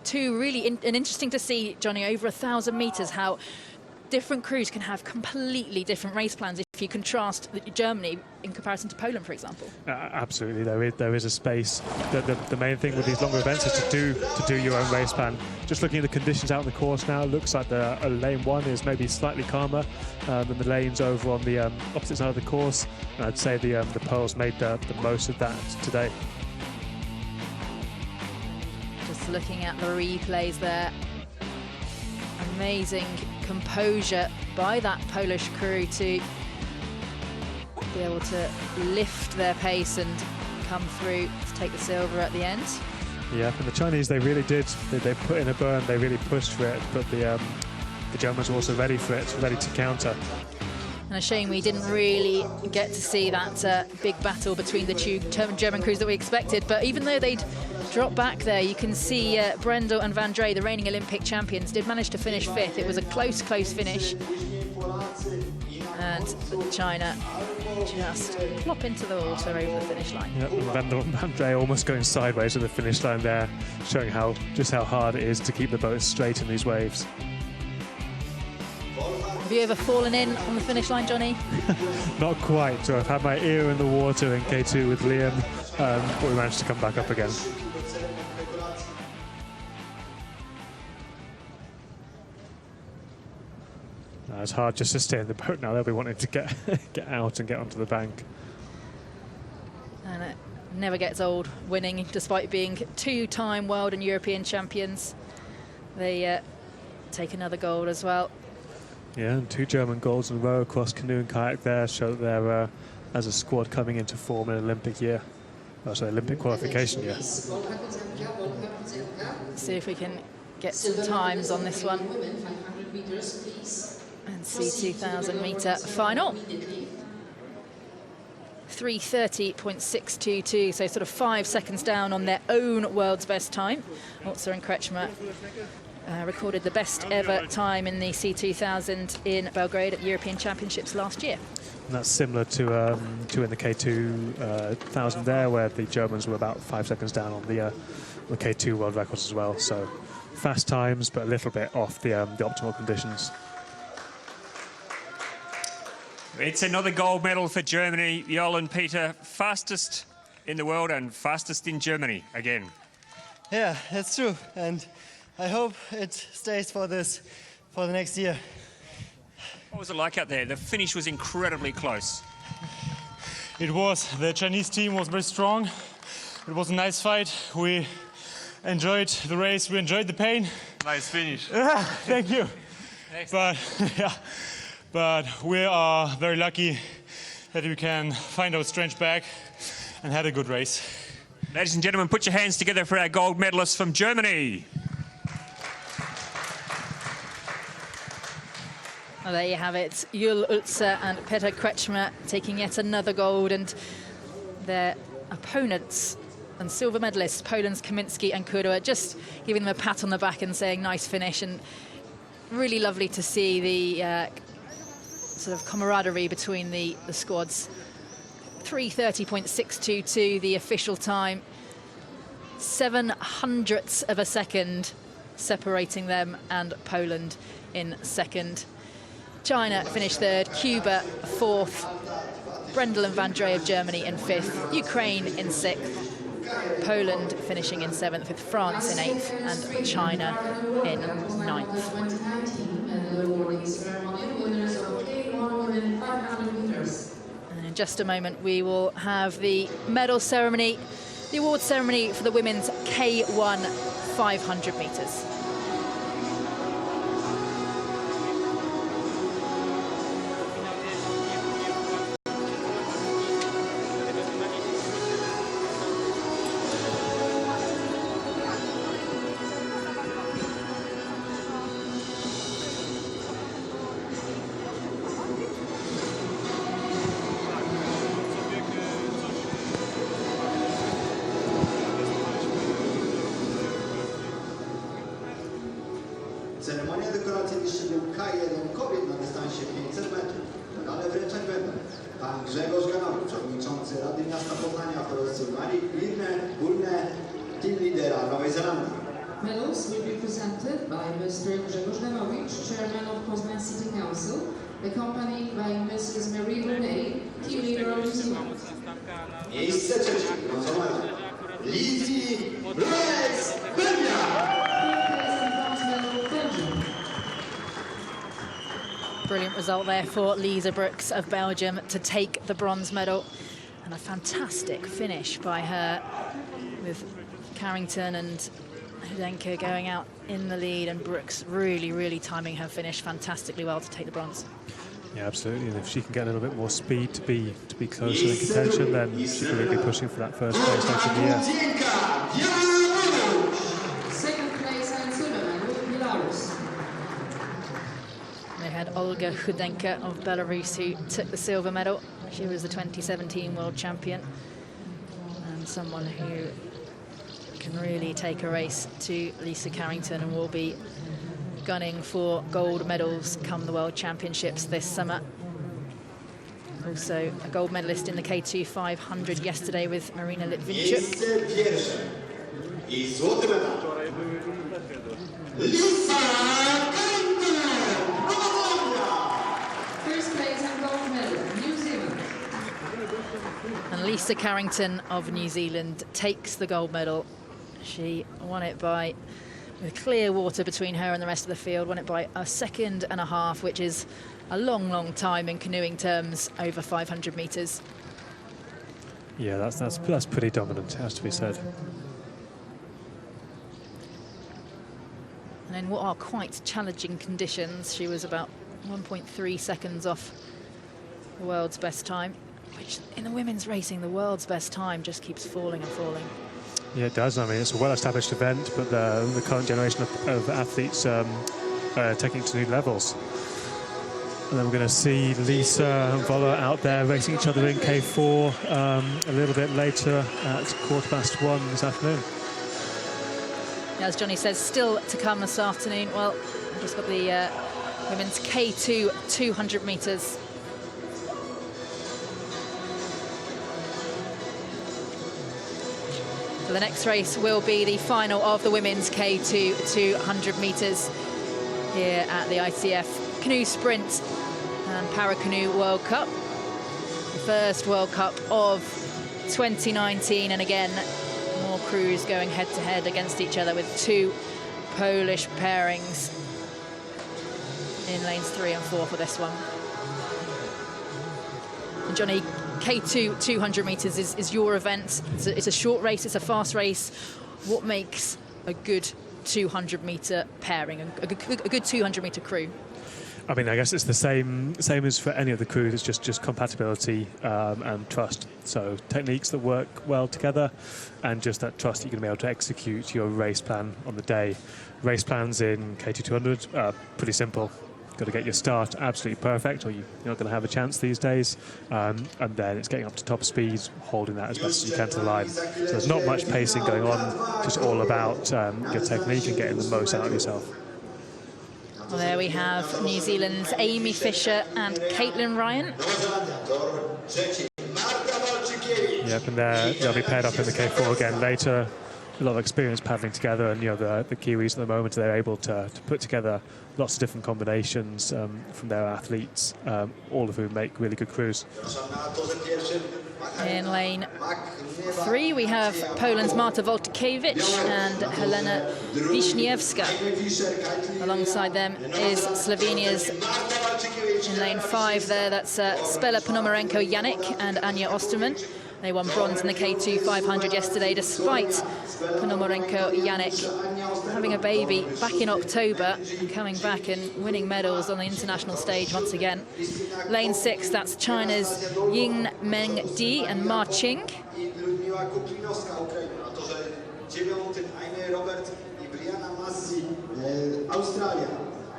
Two really and interesting to see, Johnny, over 1,000 metres, how different crews can have completely different race plans if you contrast Germany in comparison to Poland, for example. Absolutely, there is a space. The main thing with these longer events is to do your own race plan. Just looking at the conditions out on the course now, looks like the lane 1 is maybe slightly calmer than the lanes over on the opposite side of the course. And I'd say the Poles made the most of that today. Just looking at the replays there, amazing composure by that Polish crew to be able to lift their pace and come through to take the silver at the end. Yeah, and the Chinese, they really did. They put in a burn, they really pushed for it, but the Germans were also ready for it, ready to counter. And a shame we didn't really get to see that big battle between the two German crews that we expected. But even though they'd dropped back there, you can see Brendel and Van Drey, the reigning Olympic champions, did manage to finish 5th. It was a close finish. And China just plop into the water over the finish line. Yep, Brendel and Van Drey almost going sideways to the finish line there, showing just how hard it is to keep the boat straight in these waves. Have you ever fallen in on the finish line, Johnny? Not quite. So I've had my ear in the water in K2 with Liam, but we managed to come back up again. It's hard just to stay in the boat now. They'll be wanting to get out and get onto the bank. And it never gets old winning, despite being 2-time world and European champions. They take another gold as well. Yeah, and 2 German golds in a row across canoe and kayak there show that they're, as a squad, coming into form in Olympic year. Oh, sorry, Olympic qualification year. See if we can get some times on this one. And C2000 metre final. 3:30.622, so sort of 5 seconds down on their own world's best time. Motzer and Kretschmer recorded the best ever time in the C2000 in Belgrade at the European Championships last year. And that's similar to in the K2000 there, where the Germans were about 5 seconds down on the K2 world records as well. So fast times, but a little bit off the optimal conditions. It's another gold medal for Germany. Jol and Peter, fastest in the world and fastest in Germany again. Yeah, that's true. And I hope it stays for the next year. What was it like out there? The finish was incredibly close. It was. The Chinese team was very strong. It was a nice fight. We enjoyed the race. We enjoyed the pain. Nice finish. Thank you. But yeah, but we are very lucky that we can find our strength back and had a good race. Ladies and gentlemen, put your hands together for our gold medalists from Germany. Well, there you have it. Jul Ulzer and Peter Kretschmer taking yet another gold, and their opponents and silver medalists, Poland's Kaminski and Canoe, just giving them a pat on the back and saying nice finish. And really lovely to see the sort of camaraderie between the squads. 3:30.622, the official time. 7/100ths of a second separating them and Poland in second. China finished third, Cuba fourth, Brendel and Van Drey of Germany in fifth, Ukraine in sixth, Poland finishing in seventh, with France in eighth and China in ninth. And in just a moment we will have the medal ceremony, the award ceremony for the women's K1 500 metres. Ceremonia dekoracji wyścigu K1 kobiet na dystansie 500 metrów. Medale wręczać będą pan Grzegorz Canoe, przewodniczący Rady Miasta Poznania, profesor Marii Górne, team lidera Nowej Zelandii. Medals will be presented by Mr. Grzegorz Canoe, chairman of Poznan City Council, accompanied by Mrs. Marie Górne, team leader of New Zealand. Miejsce trzecie, brązowy medal. Lizzie Blaise, Belgia. Brilliant result there for Lisa Brooks of Belgium to take the bronze medal, and a fantastic finish by her, with Carrington and Hudenka going out in the lead, and Brooks really timing her finish fantastically well to take the bronze. Yeah, absolutely. And if she can get a little bit more speed to be closer in contention, then she could really be pushing for that first place later in the year. Second place and silver medal, Belarus. They had Olga Hudenka of Belarus who took the silver medal. She was the 2017 world champion, and someone who can really take a race to Lisa Carrington, and will be gunning for gold medals come the World Championships this summer. Also a gold medalist in the K2 500 yesterday with Marina Litvinchuk. First place and gold medal, New Zealand. And Lisa Carrington of New Zealand takes the gold medal. She won it by, with clear water between her and the rest of the field, won it by a second and a half, which is a long time in canoeing terms, over 500 metres. Yeah, that's pretty dominant, it has to be said. And in what are quite challenging conditions, she was about 1.3 seconds off the world's best time, which in the women's racing, the world's best time just keeps falling and falling. Yeah, it does. I mean, it's a well-established event, but the current generation of athletes are taking it to new levels. And then we're going to see Lisa and Vola out there racing each other in K4 a little bit later at 1:15 this afternoon. As Johnny says, still to come this afternoon. Well, I've just got the women's K2 200 metres. So the next race will be the final of the women's K2 200 metres here at the ICF Canoe Sprint and Paracanoe World Cup. The first World Cup of 2019, and again, more crews going head-to-head against each other with two Polish pairings in lanes 3 and 4 for this one. And Johnny, K2 200 metres is your event. It's a short race, it's a fast race. What makes a good 200-metre pairing, a good 200-metre crew? I mean, I guess it's the same as for any of the crews. It's just compatibility and trust. So techniques that work well together, and just that trust that you're going to be able to execute your race plan on the day. Race plans in K2 200 are pretty simple. Got to get your start absolutely perfect, or you're not going to have a chance these days. And then it's getting up to top speed, holding that as best as you can to the line. So there's not much pacing going on, just all about your technique and getting the most out of yourself. Well, there we have New Zealand's Amy Fisher and Caitlin Ryan. Yep, and they'll be paired up in the K4 again later. A lot of experience paddling together, and the Kiwis at the moment, they're able to put together lots of different combinations from their athletes, all of whom make really good crews. In lane 3, we have Poland's Marta Woltykiewicz and Helena Wiśniewska. Alongside them is Slovenia's, in lane 5 there, that's Spela Ponomarenko-Janik and Anja Osterman. They won bronze in the K2 500 yesterday, despite Ponomarenko-Janik having a baby back in October and coming back and winning medals on the international stage once again. Lane 6, that's China's Ying Meng Di and Ma Qing.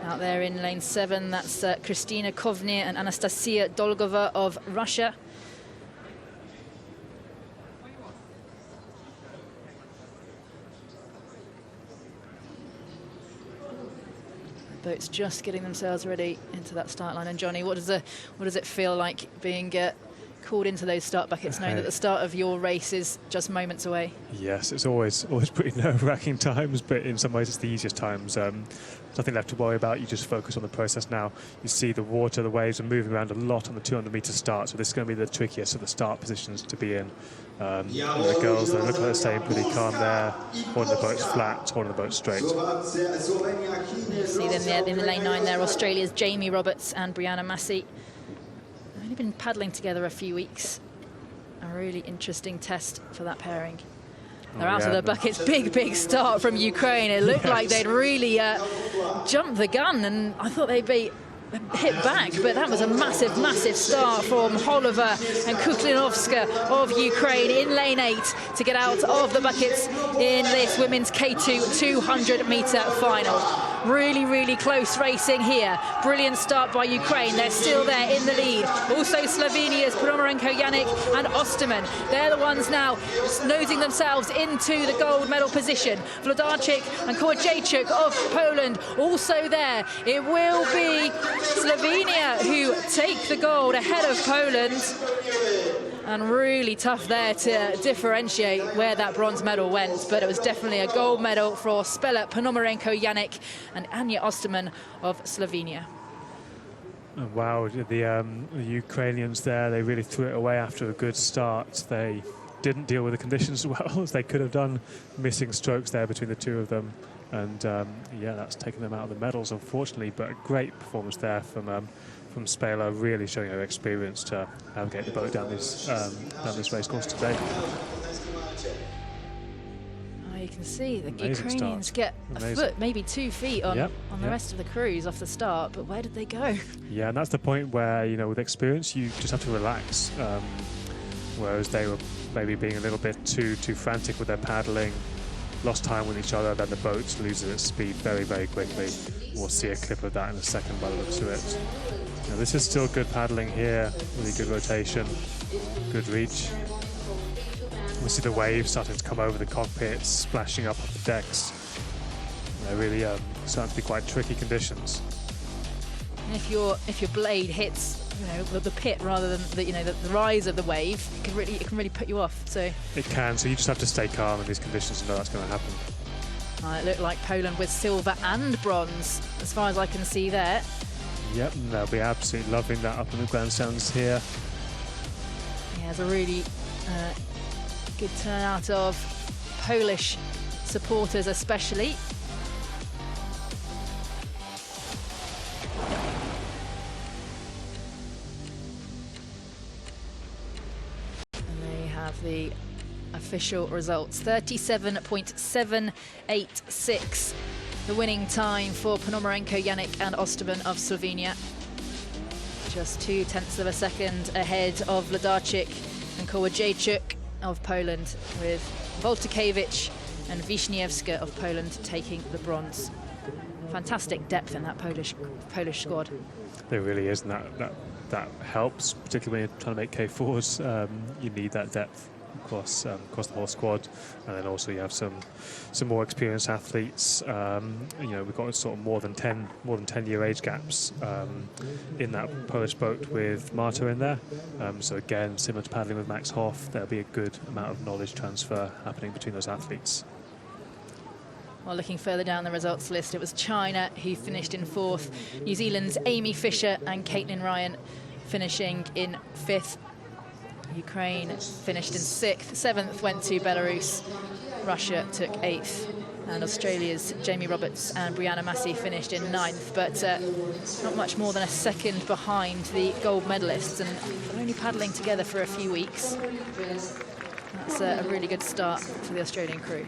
Out there in lane 7, that's Kristina Kovnir and Anastasia Dolgova of Russia. Boats just getting themselves ready into that start line. And Johnny, what does it feel like being called into those start buckets, knowing that the start of your race is just moments away? Yes, it's always pretty nerve-wracking times, but in some ways it's the easiest times. Nothing left to worry about. You just focus on the process now. You see the water, the waves are moving around a lot on the 200-metre start, so this is going to be the trickiest of the start positions to be in. The girls, they look like they're staying pretty calm there, holding the boats flat, holding the boats straight. You see them there in lane 9 there, Australia's Jamie Roberts and Brianna Massey. They've only been paddling together a few weeks. A really interesting test for that pairing. They're out of the buckets. Big start from Ukraine. It looked like they'd really jumped the gun, and I thought they'd be hit back, but that was a massive start from Holova and Kuklinovska of Ukraine in lane 8 to get out of the buckets in this women's K2 200-metre final. Really close racing here. Brilliant start by Ukraine. They're still there in the lead. Also Slovenia's Ponomarenko-Janik and Osterman. They're the ones now nosing themselves into the gold medal position. Wlodarczyk and Kowalczyk of Poland also there. It will be Slovenia who take the gold ahead of Poland. And really tough there to differentiate where that bronze medal went, but it was definitely a gold medal for Spela Ponomarenko-Janik and Anja Osterman of Slovenia. Oh, wow, the Ukrainians there, they really threw it away after a good start. They didn't deal with the conditions as well as they could have done, missing strokes there between the two of them. And yeah, that's taken them out of the medals, unfortunately, but a great performance there from Spela, really showing her experience to navigate the boat down this race course today. Oh, you can see the Ukrainians get a foot, maybe 2 feet on the rest of the crews off the start, but where did they go? Yeah, and that's the point where, you know, with experience, you just have to relax. Whereas they were maybe being a little bit too frantic with their paddling, lost time with each other, then the boat loses its speed very quickly. We'll see a clip of that in a second by the looks of it. Now, this is still good paddling here, really good rotation, good reach. We see the waves starting to come over the cockpits, splashing up on the decks. They're really starting to be quite tricky conditions. And if your blade hits, the pit rather than the rise of the wave, it can really put you off. So it can. So you just have to stay calm in these conditions and know that's going to happen. It looked like Poland with silver and bronze, as far as I can see there. Yep, and they'll be absolutely loving that up in the grandstands here. Yeah, there's a really good turnout of Polish supporters, especially. The official results, 37.786, the winning time for Ponomarenko, Yannick and Osterman of Slovenia. Just 0.2 of a second ahead of Wlodarczyk and Kołodziejczuk of Poland, with Woltkiewicz and Wiśniewska of Poland taking the bronze. Fantastic depth in that Polish squad. There really is, and that helps, particularly when you're trying to make K4s. You need that depth across the whole squad, and then also you have some more experienced athletes. We've got sort of more than 10-year age gaps in that Polish boat with Marta in there. So again, similar to paddling with Max Hoff, there'll be a good amount of knowledge transfer happening between those athletes. Well, looking further down the results list, it was China who finished in 4th, New Zealand's Amy Fisher and Caitlin Ryan finishing in 5th. Ukraine finished in 6th, 7th went to Belarus, Russia took 8th, and Australia's Jamie Roberts and Brianna Massey finished in 9th, but not much more than a second behind the gold medalists, and only paddling together for a few weeks. That's a really good start for the Australian crew.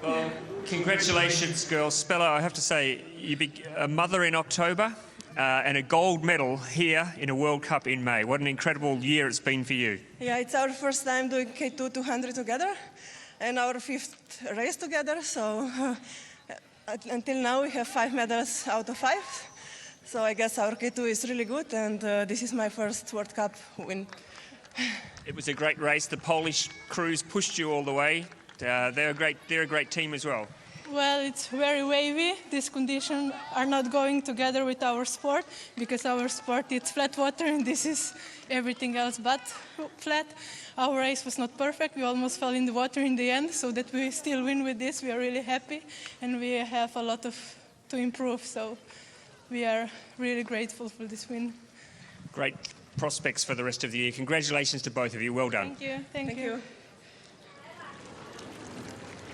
Well, congratulations, girls. Spella, I have to say, you be a mother in October and a gold medal here in a World Cup in May. What an incredible year it's been for you. Yeah, it's our first time doing K2 200 together and our 5th race together. So until now we have 5 medals out of 5. So I guess our K2 is really good, and this is my first World Cup win. It was a great race. The Polish crews pushed you all the way. They're a great team as well. Well, it's very wavy. These conditions are not going together with our sport, because our sport is flat water and this is everything else but flat. Our race was not perfect. We almost fell in the water in the end, so that we still win with this. We are really happy, and we have a lot to improve. So we are really grateful for this win. Great prospects for the rest of the year. Congratulations to both of you. Well done. Thank you. Thank you.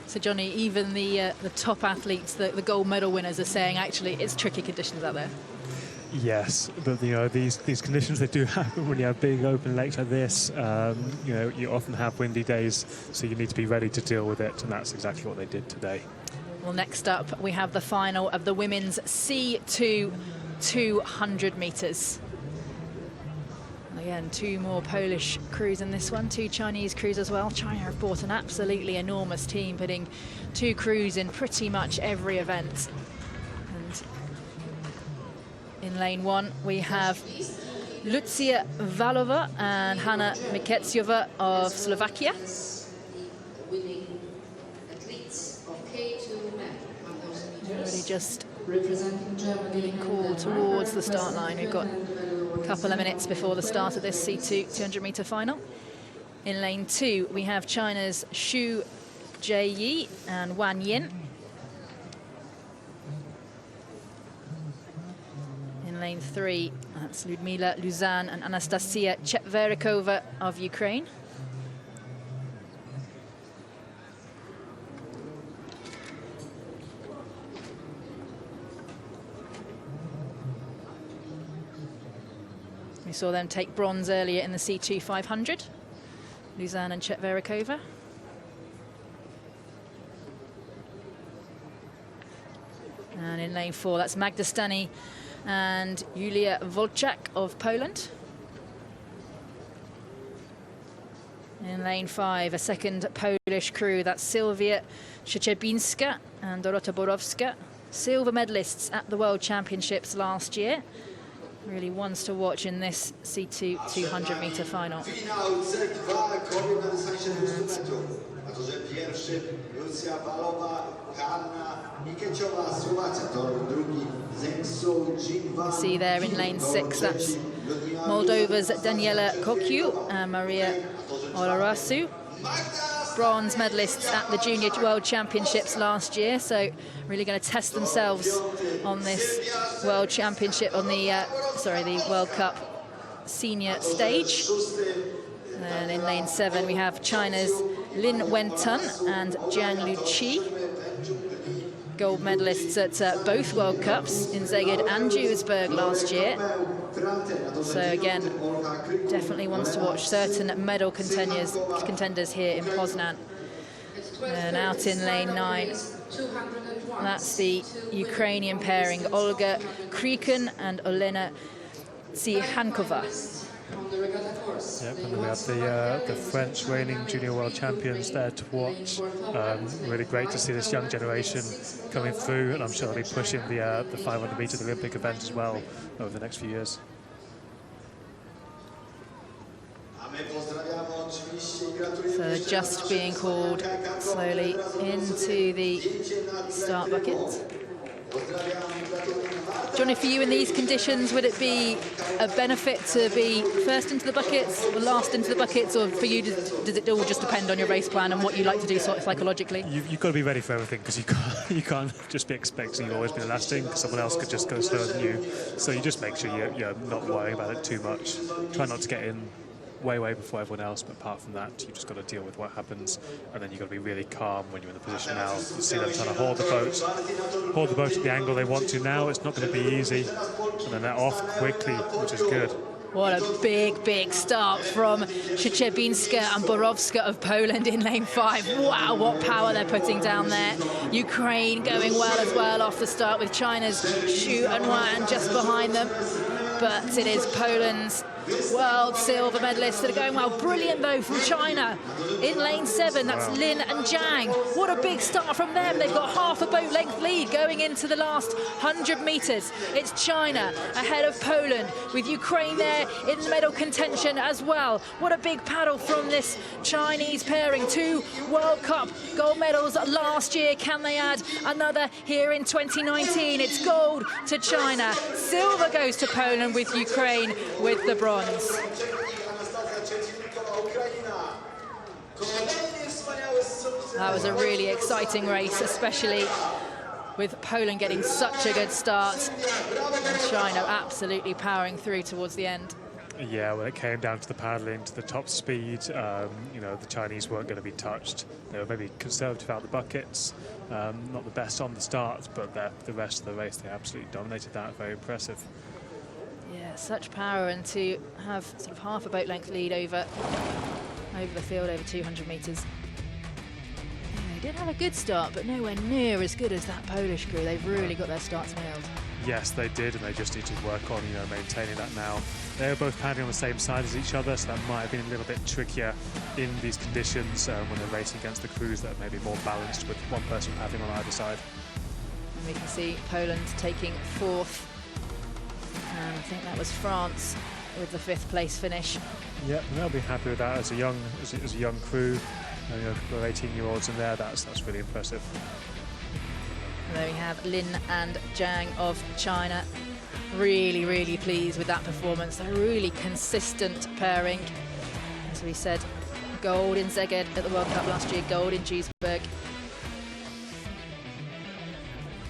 So Johnny, even the top athletes, the gold medal winners, are saying actually it's tricky conditions out there. Yes, but these conditions, they do happen when you have big open lakes like this. You often have windy days, so you need to be ready to deal with it, and that's exactly what they did today. Well, next up we have the final of the women's C2 200 metres. Again, 2 more Polish crews in this one, 2 Chinese crews as well. China have brought an absolutely enormous team, putting 2 crews in pretty much every event. And in lane 1, we have Lucia Valova and Hanna Mikeciova of Slovakia. Already just getting called towards the start line. We've got a couple of minutes before the start of this C2 200-metre final. In lane 2, we have China's Xu Jieyi and Wan Yin. In lane 3, that's Ludmila Luzan and Anastasia Chetverikova of Ukraine. We saw them take bronze earlier in the C2 500, Luzan and Chetverikova. And in lane 4, that's Magda Stani and Julia Wolczak of Poland. In lane 5, a second Polish crew, that's Sylwia Szczebińska and Dorota Borowska, silver medalists at the World Championships last year. Really ones to watch in this C2 200-meter final. Finał C2 kobiet na dystansie 200 metrów. A to, że pierwszy Lucja Walowa, Hanna Mikieciowa, Słowacja, to drugi Zengsu Jinwa. See there in lane 6, that's Moldova's Daniela Kokiu and Maria Olarasu. Bronze medalists at the Junior World Championships last year, so really going to test themselves on this World Championship, on the the World Cup senior stage. And in lane 7 we have China's Lin Wentun and Jiang Luqi, gold medalists at both World Cups in Szeged and Duisburg last year. So again, definitely ones to watch, certain medal contenders here in Poznan. And out in lane 9, that's the Ukrainian pairing, Olga Krikun and Olena Tsihankova. Yep, and we have the French reigning junior world champions there to watch. Really great to see this young generation coming through, and I'm sure they'll be pushing the 500 meter Olympic event as well over the next few years. So just being called slowly into the start bucket. Johnny, for you in these conditions, would it be a benefit to be first into the buckets or last into the buckets, or for you, does it all just depend on your race plan and what you like to do sort of psychologically? You've got to be ready for everything, because you can't just be expecting you'll always be the last in, because someone else could just go slower than you. So you just make sure you're not worrying about it too much. Try not to get in way before everyone else, but apart from that, you've just got to deal with what happens, and then you've got to be really calm when you're in the position now. You see them trying to hold the boat at the angle they want to now. It's not going to be easy, and then they're off quickly, which is good. What a big start from Szczebińska and Borowska of Poland in lane 5. Wow, what power they're putting down there. Ukraine going well as well off the start, with China's Xu and Wan just behind them. But it is Poland's world silver medalists that are going well. Brilliant though from China in lane 7. That's Lin and Jiang. What a big start from them. They've got half a boat length lead going into the last 100 meters. It's China ahead of Poland, with Ukraine there in the medal contention as well. What a big paddle from this Chinese pairing. 2 World Cup gold medals last year. Can they add another here in 2019? It's gold to China. Silver goes to Poland, with Ukraine with the bronze. That was a really exciting race, especially with Poland getting such a good start and China absolutely powering through towards the end. Yeah, when it came down to the paddling, to the top speed, the Chinese weren't going to be touched. They were maybe conservative out the buckets, not the best on the start, but the rest of the race, they absolutely dominated that. Very impressive. Yeah, such power, and to have sort of half a boat length lead over the field, over 200 metres. Yeah, they did have a good start, but nowhere near as good as that Polish crew. They've really got their starts nailed. Yes, they did, and they just need to work on maintaining that now. They were both paddling on the same side as each other, so that might have been a little bit trickier in these conditions when they're racing against the crews that are maybe more balanced, with one person paddling on either side. And we can see Poland taking 4th. And I think that was France with the 5th place finish. Yeah, they'll be happy with that as a young crew. There are 18-year-olds in there. That's really impressive. And there we have Lin and Jiang of China. Really pleased with that performance. A really consistent pairing. As we said, gold in Szeged at the World Cup last year, gold in Duisburg.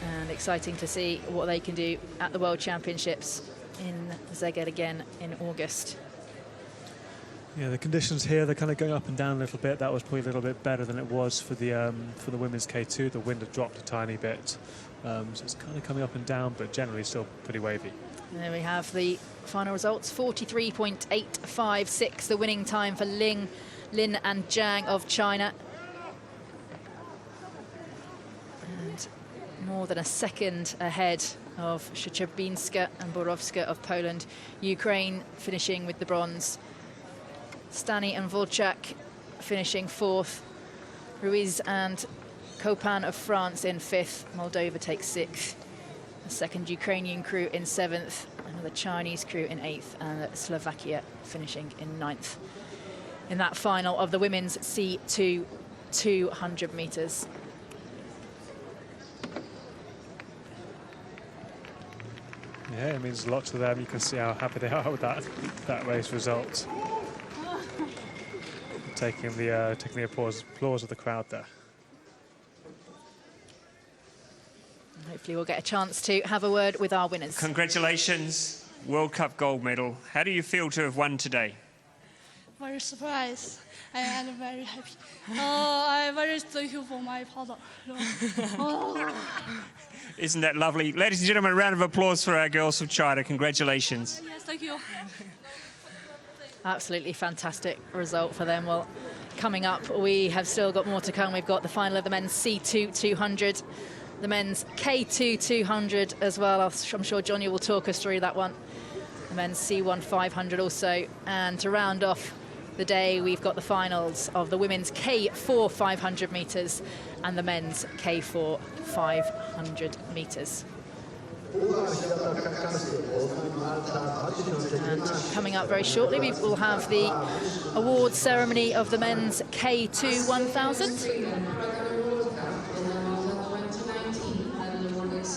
And exciting to see what they can do at the World Championships in Szeged again in August. Yeah, the conditions here, they're kind of going up and down a little bit. That was probably a little bit better than it was for the women's K2. The wind had dropped a tiny bit, so it's kind of coming up and down, but generally still pretty wavy. And there we have the final results: 43.856, the winning time for Lin and Jiang of China. And more than a second ahead of Szczebińska and Borowska of Poland. Ukraine finishing with the bronze. Stani and Volchak finishing 4th. Ruiz and Kopan of France in 5th. Moldova takes 6th. A second Ukrainian crew in 7th. Another Chinese crew in 8th. And Slovakia finishing in 9th. In that final of the women's C2 200 metres. Yeah, it means a lot to them. You can see how happy they are with that race result. Taking the applause of the crowd there. Hopefully we'll get a chance to have a word with our winners. Congratulations, World Cup gold medal. How do you feel to have won today? Very surprised and very happy. I'm very thankful for my father. Isn't that lovely? Ladies and gentlemen, a round of applause for our girls from China. Congratulations. Yes, thank you. Absolutely fantastic result for them. Well, coming up, we have still got more to come. We've got the final of the men's C2 200, the men's K2 200 as well. I'm sure Johnny will talk us through that one. The men's C1 500 also. And to round off the day, we've got the finals of the women's K4 500 metres and the men's K4 500 metres. And coming up very shortly, we will have the awards ceremony of the men's K2 1000.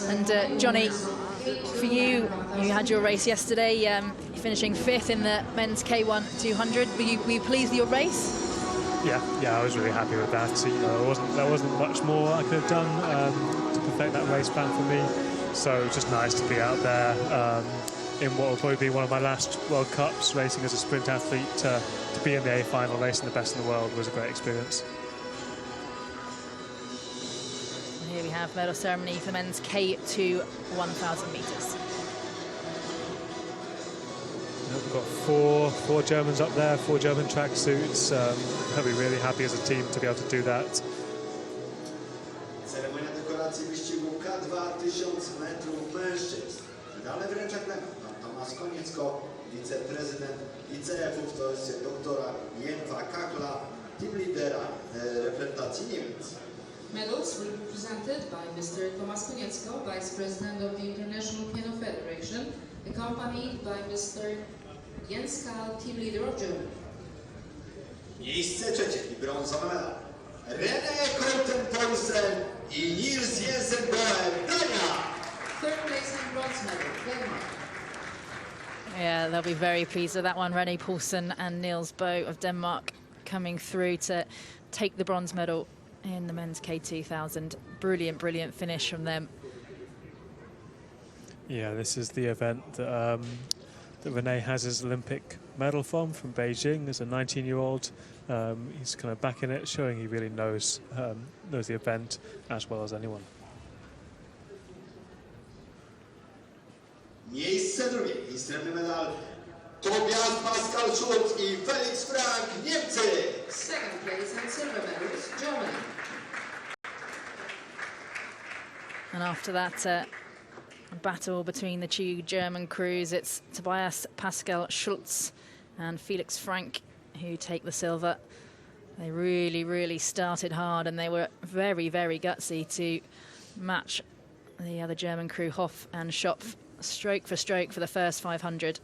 And Johnny, for you, you had your race yesterday, finishing 5th in the men's K1 200. Were you pleased with your race? Yeah, I was really happy with that. So, you know, there wasn't much more I could have done to perfect that race plan for me. So it was just nice to be out there in what will probably be one of my last World Cups, racing as a sprint athlete. To be in the A final, racing the best in the world, was a great experience. And here we have medal ceremony for men's K2 1000 metres. We've got four Germans up there, 4 German tracksuits. I'll be really happy as a team to be able to do that. Ceremonia dekoracji wyścigu K2 1000 metrów mężczyzn. Medale wręcza Pan Tomasz Koniecko, wiceprezydent ICF-ów, to jest doktora Jędrka Kakla, team lidera reprezentacji Niemiec. Medals will be presented by Mr. Tomasz Koniecko, Vice President of the International Canoe Federation, accompanied by Mr. Jens Kahl, team leader of Germany. Miejsce trzecie i brązowy medal. René Korten-Poulsen i Niels Jensen-Boer, Dania. Third place and bronze medal, Denmark. Yeah, they'll be very pleased with that one. René Poulsen and Niels Boe of Denmark coming through to take the bronze medal in the men's K2000. Brilliant finish from them. Yeah, this is the event that René has his Olympic medal from Beijing as a 19-year-old. He's kind of back in it, showing he really knows the event as well as anyone. Miejsce drugie i srebrny medal Tobias Pascal Schulz i Felix Frank, Niemcy. Second place and silver medals, Germany. And after that battle between the 2 German crews, it's Tobias Pascal Schulz and Felix Frank who take the silver. They really started hard, and they were very gutsy to match the other German crew, Hoff and Schopf, stroke for stroke for the first 500.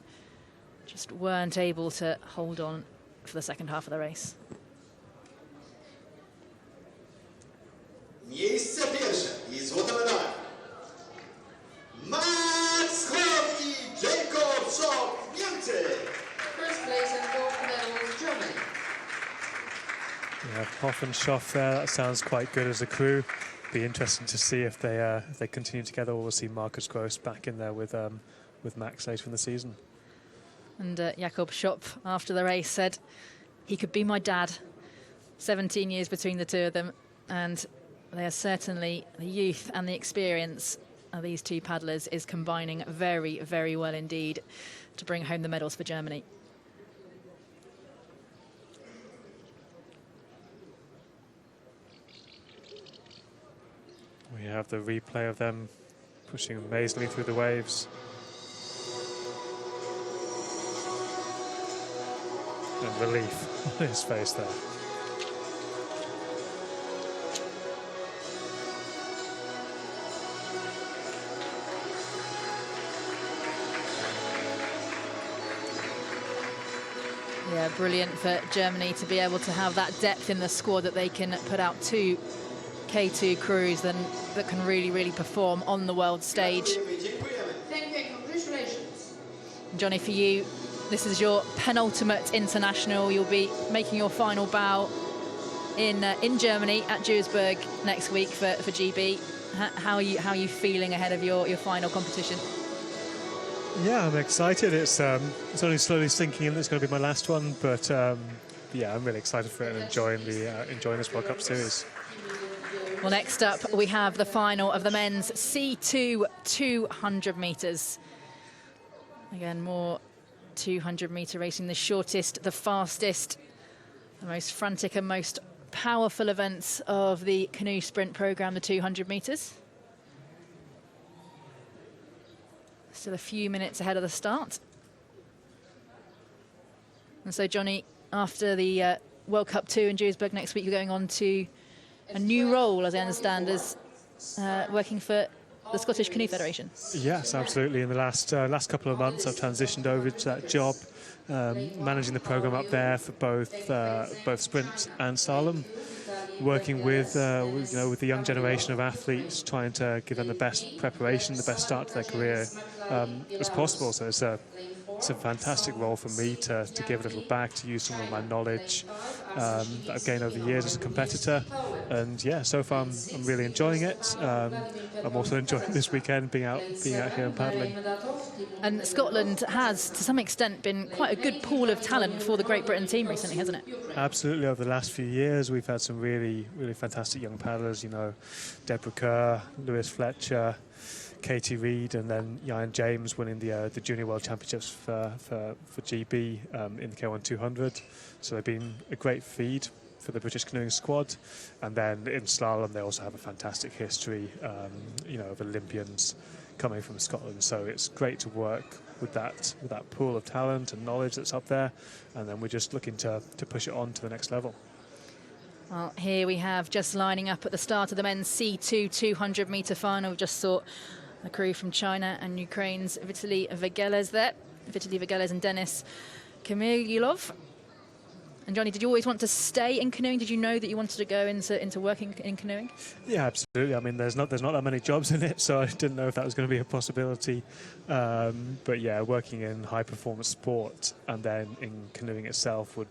Just weren't able to hold on for the second half of the race. Miejsce pierwsze i złote medale. Max Hoff i Jacob Schock, Niemcy. First place and gold medals, Germany. Yeah, Hoff and Schoff there. That sounds quite good as a crew. Be interesting to see if they continue together, or we'll see Marcus Gross back in there with Max later in the season. And Jakob Schopf, after the race, said he could be my dad. 17 years between the two of them, and they are certainly, the youth and the experience of these 2 paddlers is combining very well indeed to bring home the medals for Germany. We have the replay of them pushing amazingly through the waves. And relief on his face there. Yeah, brilliant for Germany to be able to have that depth in the squad, that they can put out 2 K2 crews that can really perform on the world stage. Thank you and congratulations. Johnny, for you, this is your penultimate international. You'll be making your final bow in Germany at Duisburg next week for GB. How are you feeling ahead of your final competition? Yeah, I'm excited. It's only slowly sinking in that it's going to be my last one, but yeah, I'm really excited for it and enjoying this World Cup series. Well, next up we have the final of the men's C2 200 metres. Again, more 200-metre racing, the shortest, the fastest, the most frantic and most powerful events of the canoe sprint programme, the 200 metres. Still a few minutes ahead of the start. And so, Johnny, after the World Cup 2 in Duisburg next week, you're going on to a new role, as I understand, as working for the Scottish Canoe Federation. Yes, absolutely. In the last couple of months, I've transitioned over to that job, managing the programme up there for both sprint and slalom, working with the young generation of athletes, trying to give them the best preparation, the best start to their career as possible. So it's a fantastic role for me to give a little back, to use some of my knowledge that I've gained over the years as a competitor. And yeah, so far I'm really enjoying it. I'm also enjoying this weekend being out here and paddling. And Scotland has, to some extent, been quite a good pool of talent for the Great Britain team recently, hasn't it? Absolutely. Over the last few years, we've had some really fantastic young paddlers. You know, Deborah Kerr, Lewis Fletcher, Katie Reed, and then Ian James winning the Junior World Championships for GB in the K1 200. So they've been a great feed for the British canoeing squad. And then in slalom, they also have a fantastic history, of Olympians coming from Scotland. So it's great to work with that pool of talent and knowledge that's up there. And then we're just looking to push it on to the next level. Well, here we have, just lining up at the start of the men's C2 200-metre final. We just saw the crew from China and Ukraine's Vitaly Vageles there. Vitaly Vageles and Denis Kamilov. And Johnny, did you always want to stay in canoeing? Did you know that you wanted to go into working in canoeing? Yeah, absolutely. I mean, there's not that many jobs in it, so I didn't know if that was going to be a possibility. But yeah, working in high-performance sport and then in canoeing itself would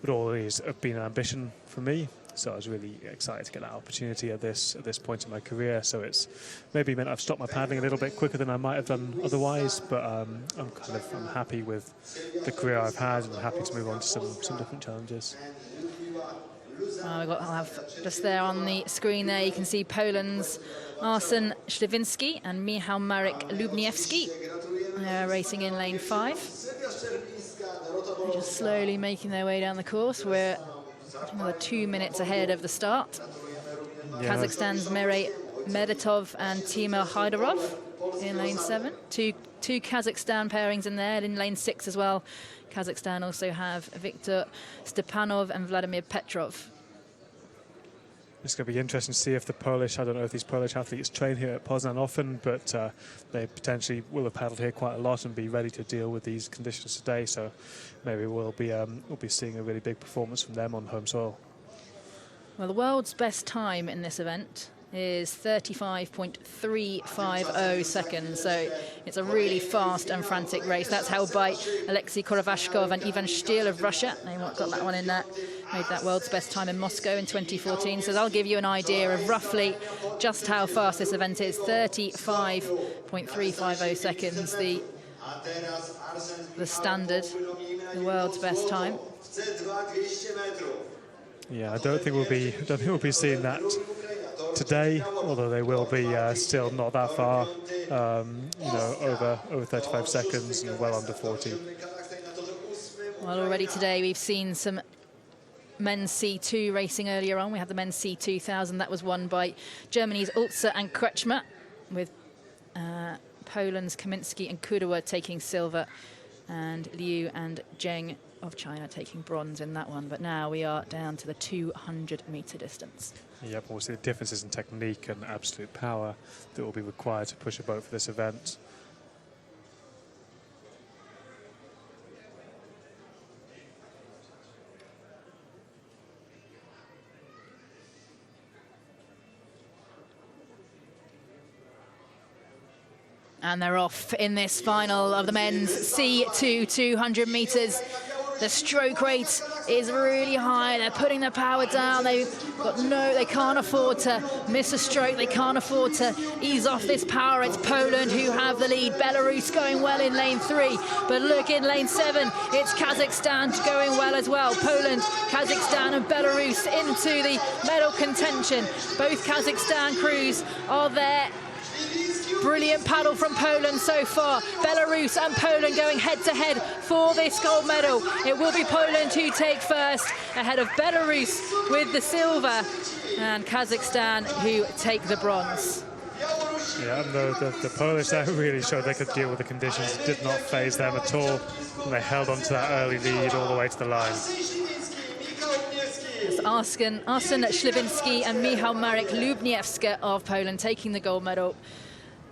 always have been an ambition for me. So I was really excited to get that opportunity at this point in my career. So it's maybe meant I've stopped my paddling a little bit quicker than I might have done otherwise. But I'm happy with the career I've had, and I'm happy to move on to some different challenges. I'll have just there on the screen there, you can see Poland's Arsen Śliwiński and Michał Marek Lubniewski. They're racing in lane 5. They're just slowly making their way down the course. We're another 2 minutes ahead of the start. Yeah. Kazakhstan's Merey Medetov and Timur Haidarov in lane 7. Two Kazakhstan pairings in there, in lane 6 as well. Kazakhstan also have Viktor Stepanov and Vladimir Petrov. It's going to be interesting to see if I don't know if these Polish athletes train here at Poznan often, but they potentially will have paddled here quite a lot and be ready to deal with these conditions today. So maybe we'll be seeing a really big performance from them on home soil. Well, the world's best time in this event is 35.350 seconds, so it's a really fast and frantic race. That's held by Alexei Korovashkov and Ivan Stiel of Russia. They got that one in there, made that world's best time in Moscow in 2014. So that'll give you an idea of roughly just how fast this event is. 35.350 seconds, the standard, the world's best time. Yeah, I don't think we'll be seeing that today, although they will be still not that far, over 35 seconds and well under 40. Well, already today we've seen some men's C2 racing earlier on. We had the men's C2000, that was won by Germany's Ulzer and Kretschmer, with Poland's Kaminski and Kudawa taking silver, and Liu and Zheng of China taking bronze in that one. But now we are down to the 200-metre distance. Yep, we'll see the differences in technique and absolute power that will be required to push a boat for this event. And they're off in this final of the men's C2 200 metres. The stroke rate is really high. They're putting their power down. They can't afford to miss a stroke. They can't afford to ease off this power. It's Poland who have the lead. Belarus going well in lane 3. But look, in lane 7, it's Kazakhstan going well as well. Poland, Kazakhstan and Belarus into the medal contention. Both Kazakhstan crews are there. Brilliant paddle from Poland so far. Belarus and Poland going head-to-head for this gold medal. It will be Poland who take first, ahead of Belarus with the silver, and Kazakhstan who take the bronze. Yeah, and the Polish there really showed they could deal with the conditions. It did not faze them at all, and they held on to that early lead all the way to the line. It's Arsen Śliwiński and Michał Marek Lubniewska of Poland taking the gold medal,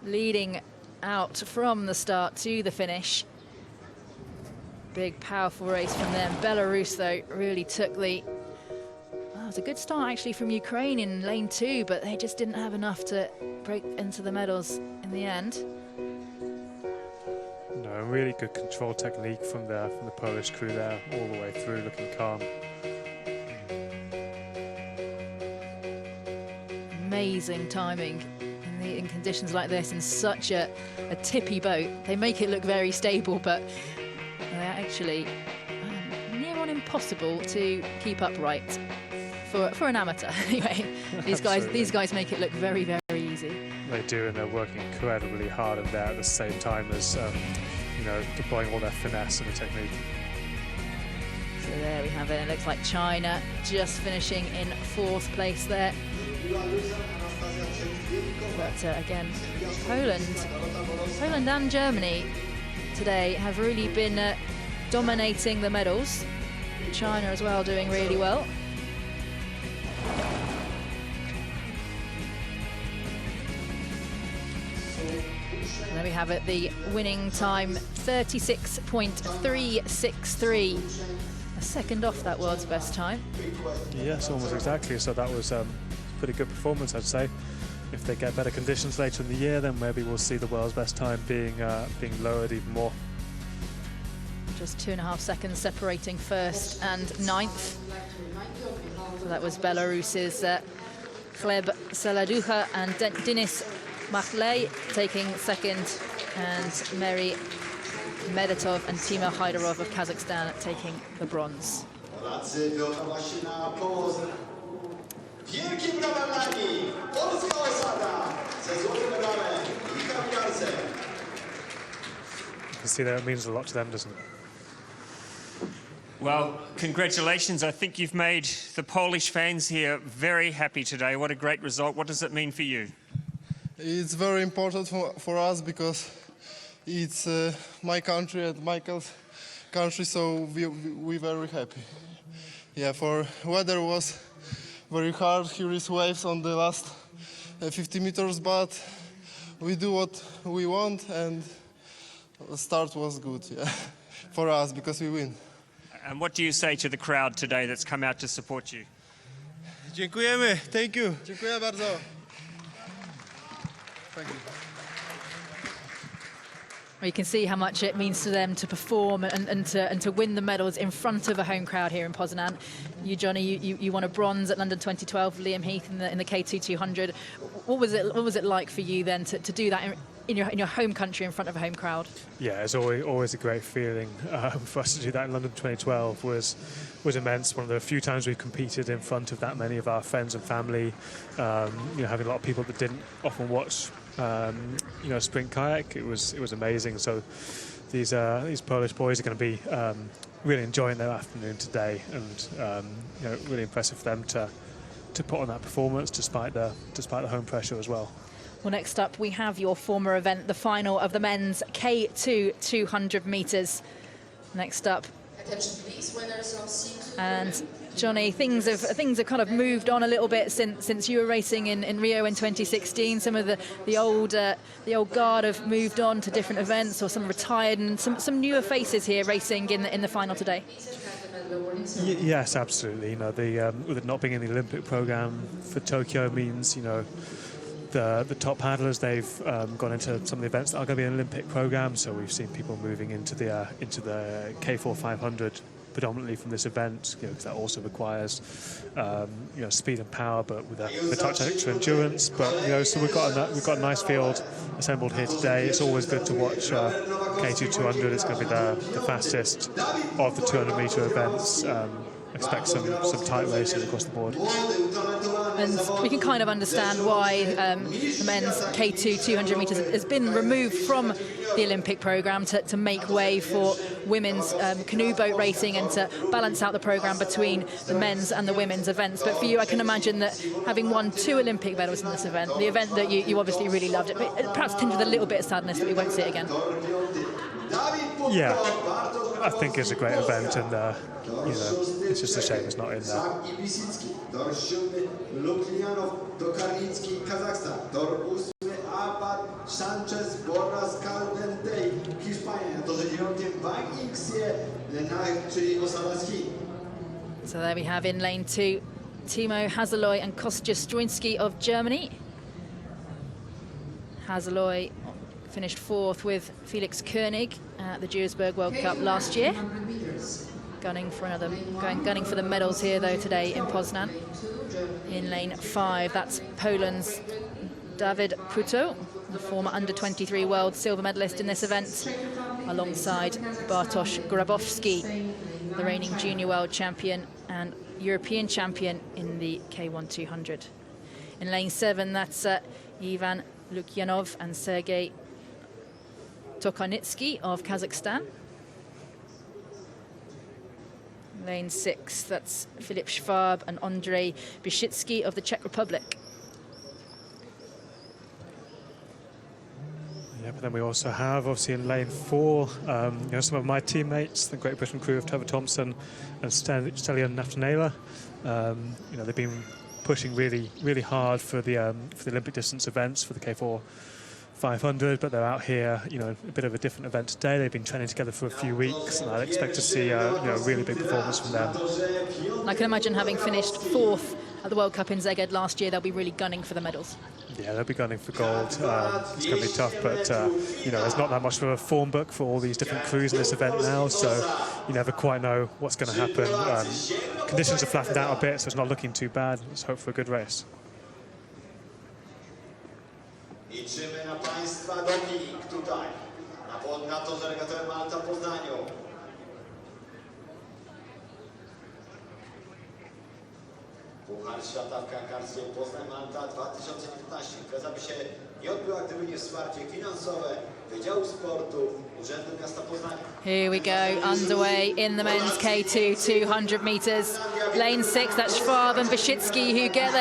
leading out from the start to the finish. Big, powerful race from them. Belarus, though, really took the... Well, it was a good start, actually, from Ukraine in lane 2, but they just didn't have enough to break into the medals in the end. No, really good control technique from the Polish crew there, all the way through, looking calm. Amazing timing in conditions like this, in such a tippy boat. They make it look very stable, but they're actually near on impossible to keep upright for an amateur. Anyway, these guys make it look very, very easy. They do, and they're working incredibly hard in there at the same time as deploying all their finesse and the technique. So there we have it. It looks like China just finishing in 4th place there. But again, Poland and Germany today have really been dominating the medals. China as well doing really well. And there we have it, the winning time 36.363. A second off that world's best time. Yes, almost exactly. So that was pretty good performance, I'd say. If they get better conditions later in the year, then maybe we'll see the world's best time being lowered even more. Just 2.5 seconds separating 1st and 9th. So that was Belarus's Gleb Seladucha and Denis Machley taking 2nd, and Mary Medetov and Tima Hyderov of Kazakhstan taking the bronze. You can see that it means a lot to them, doesn't it? Well, congratulations. I think you've made the Polish fans here very happy today. What a great result. What does it mean for you? It's very important for us because it's my country and Michael's country, so we're very happy. Yeah, for weather was very hard. Here is waves on the last 50 meters, but we do what we want, and the start was good, yeah, for us because we win. And what do you say to the crowd today that's come out to support you? Dziękujemy. Thank you. Dziękuję bardzo. Thank you. Well, you can see how much it means to them to perform and to win the medals in front of a home crowd here in Poznan. You, Johnny, you won a bronze at London 2012. Liam Heath in the K2 200. What was it like for you then to do that in your home country in front of a home crowd? Yeah, it's always a great feeling. For us to do that in London 2012 was immense. One of the few times we've competed in front of that many of our friends and family. Having a lot of people that didn't often watch sprint kayak. It was amazing. So these Polish boys are going to be really enjoying their afternoon today, and really impressive for them to put on that performance despite the home pressure as well. Well, next up we have your former event, the final of the men's K2 200 metres. Next up. And Johnny, things have kind of moved on a little bit since you were racing in Rio in 2016. Some of the old guard have moved on to different events, or some retired, and some newer faces here racing in the final today. Yes, absolutely. With it not being in the Olympic program for Tokyo means the top paddlers, they've gone into some of the events that are going to be an Olympic program. So we've seen people moving into the K4 500 predominantly from this event, because that also requires speed and power, but with a touch of extra endurance. But so we've got a nice field assembled here today. It's always good to watch K2 200. It's going to be the fastest of the 200-meter events. Expect some tight racing across the board. And we can kind of understand why the men's K2 200 metres has been removed from the Olympic programme to make way for women's canoe boat racing and to balance out the programme between the men's and the women's events. But for you, I can imagine that having won 2 Olympic medals in this event, the event that you obviously really loved, it perhaps tinged with a little bit of sadness that we won't see it again. Yeah, I think it's a great event, and it's just a shame it's not in there. So there we have in lane 2, Timo Haseloy and Kostja Struński of Germany. Haseloy finished 4th with Felix Koenig at the Duisburg World Cup last year. Gunning for the medals here though today in Poznan. In lane 5, that's Poland's Dawid Puto, the former under-23 world silver medalist in this event, alongside Bartosz Grabowski, the reigning junior world champion and European champion in the K1 200. In lane 7, that's Ivan Lukyanov and Sergei Tokarnitsky of Kazakhstan. Lane 6, that's Filip Schwab and Andrzej Biszycki of the Czech Republic. Yeah, but then we also have, obviously, in lane 4, some of my teammates, the Great Britain crew of Trevor Thompson and Stelian Naftanela. They've been pushing really, really hard for the Olympic distance events for the K4 500, but they're out here, a bit of a different event today. They've been training together for a few weeks, and I'd expect to see a really big performance from them. I can imagine, having finished 4th at the World Cup in Szeged last year, they'll be really gunning for the medals. Yeah, they'll be gunning for gold. It's going to be tough, but there's not that much of a form book for all these different crews in this event now, so you never quite know what's going to happen. Conditions have flattened out a bit, so it's not looking too bad. Let's hope for a good race. Liczymy na Państwa doping tutaj, na torze regatowym Malta w Poznaniu. Puchar Świata w kajakarstwie Poznań Malta 2015. Impreza by się nie odbyła, gdyby nie wsparcie finansowe Wydziału Sportu Urzędu Miasta Poznania. Here we go, underway in the men's K2 200 metres. Lane 6, that's Schwab and Biszycki who get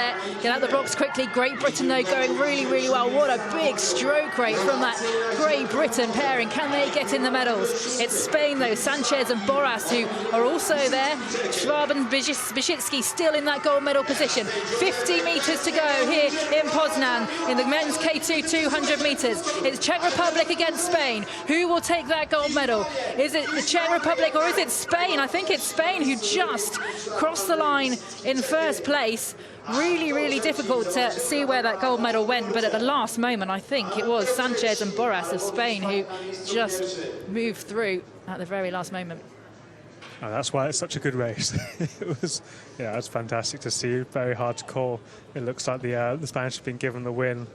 out the blocks quickly. Great Britain though going really, really well. What a big stroke rate from that Great Britain pairing. Can they get in the medals? It's Spain though, Sanchez and Boras who are also there. Schwab and Biszycki still in that gold medal position. 50 metres to go here in Poznan in the men's K2 200 metres. It's Czech Republic against Spain. Who will take that gold medal? Is it the Czech Republic or is it Spain? I think it's Spain who just crossed the line in first place. Really, really difficult to see where that gold medal went, but at the last moment I think it was Sanchez and Boras of Spain who just moved through at the very last moment. Oh, that's why it's such a good race. It's fantastic to see. Very hard to call. It looks like the Spanish have been given the win.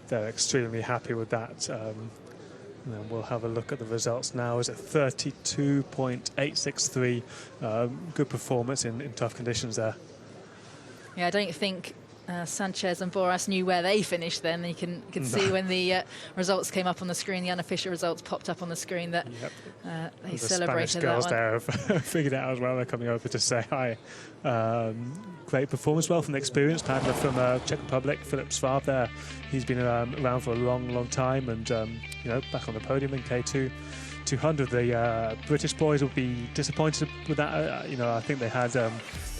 They're extremely happy with that. And then we'll have a look at the results now. Is it 32.863? Good performance in tough conditions there. Yeah, I don't think Sanchez and Boras knew where they finished then. You can see when the results came up on the screen, the unofficial results popped up on the screen that they celebrated that one. The Spanish girls there have figured it out as well. They're coming over to say hi. Great performance, well from the experienced paddler from Czech Republic, Filip Schwab there. He's been around for a long, long time and, back on the podium in K2 200. The British boys will be disappointed with that. I think they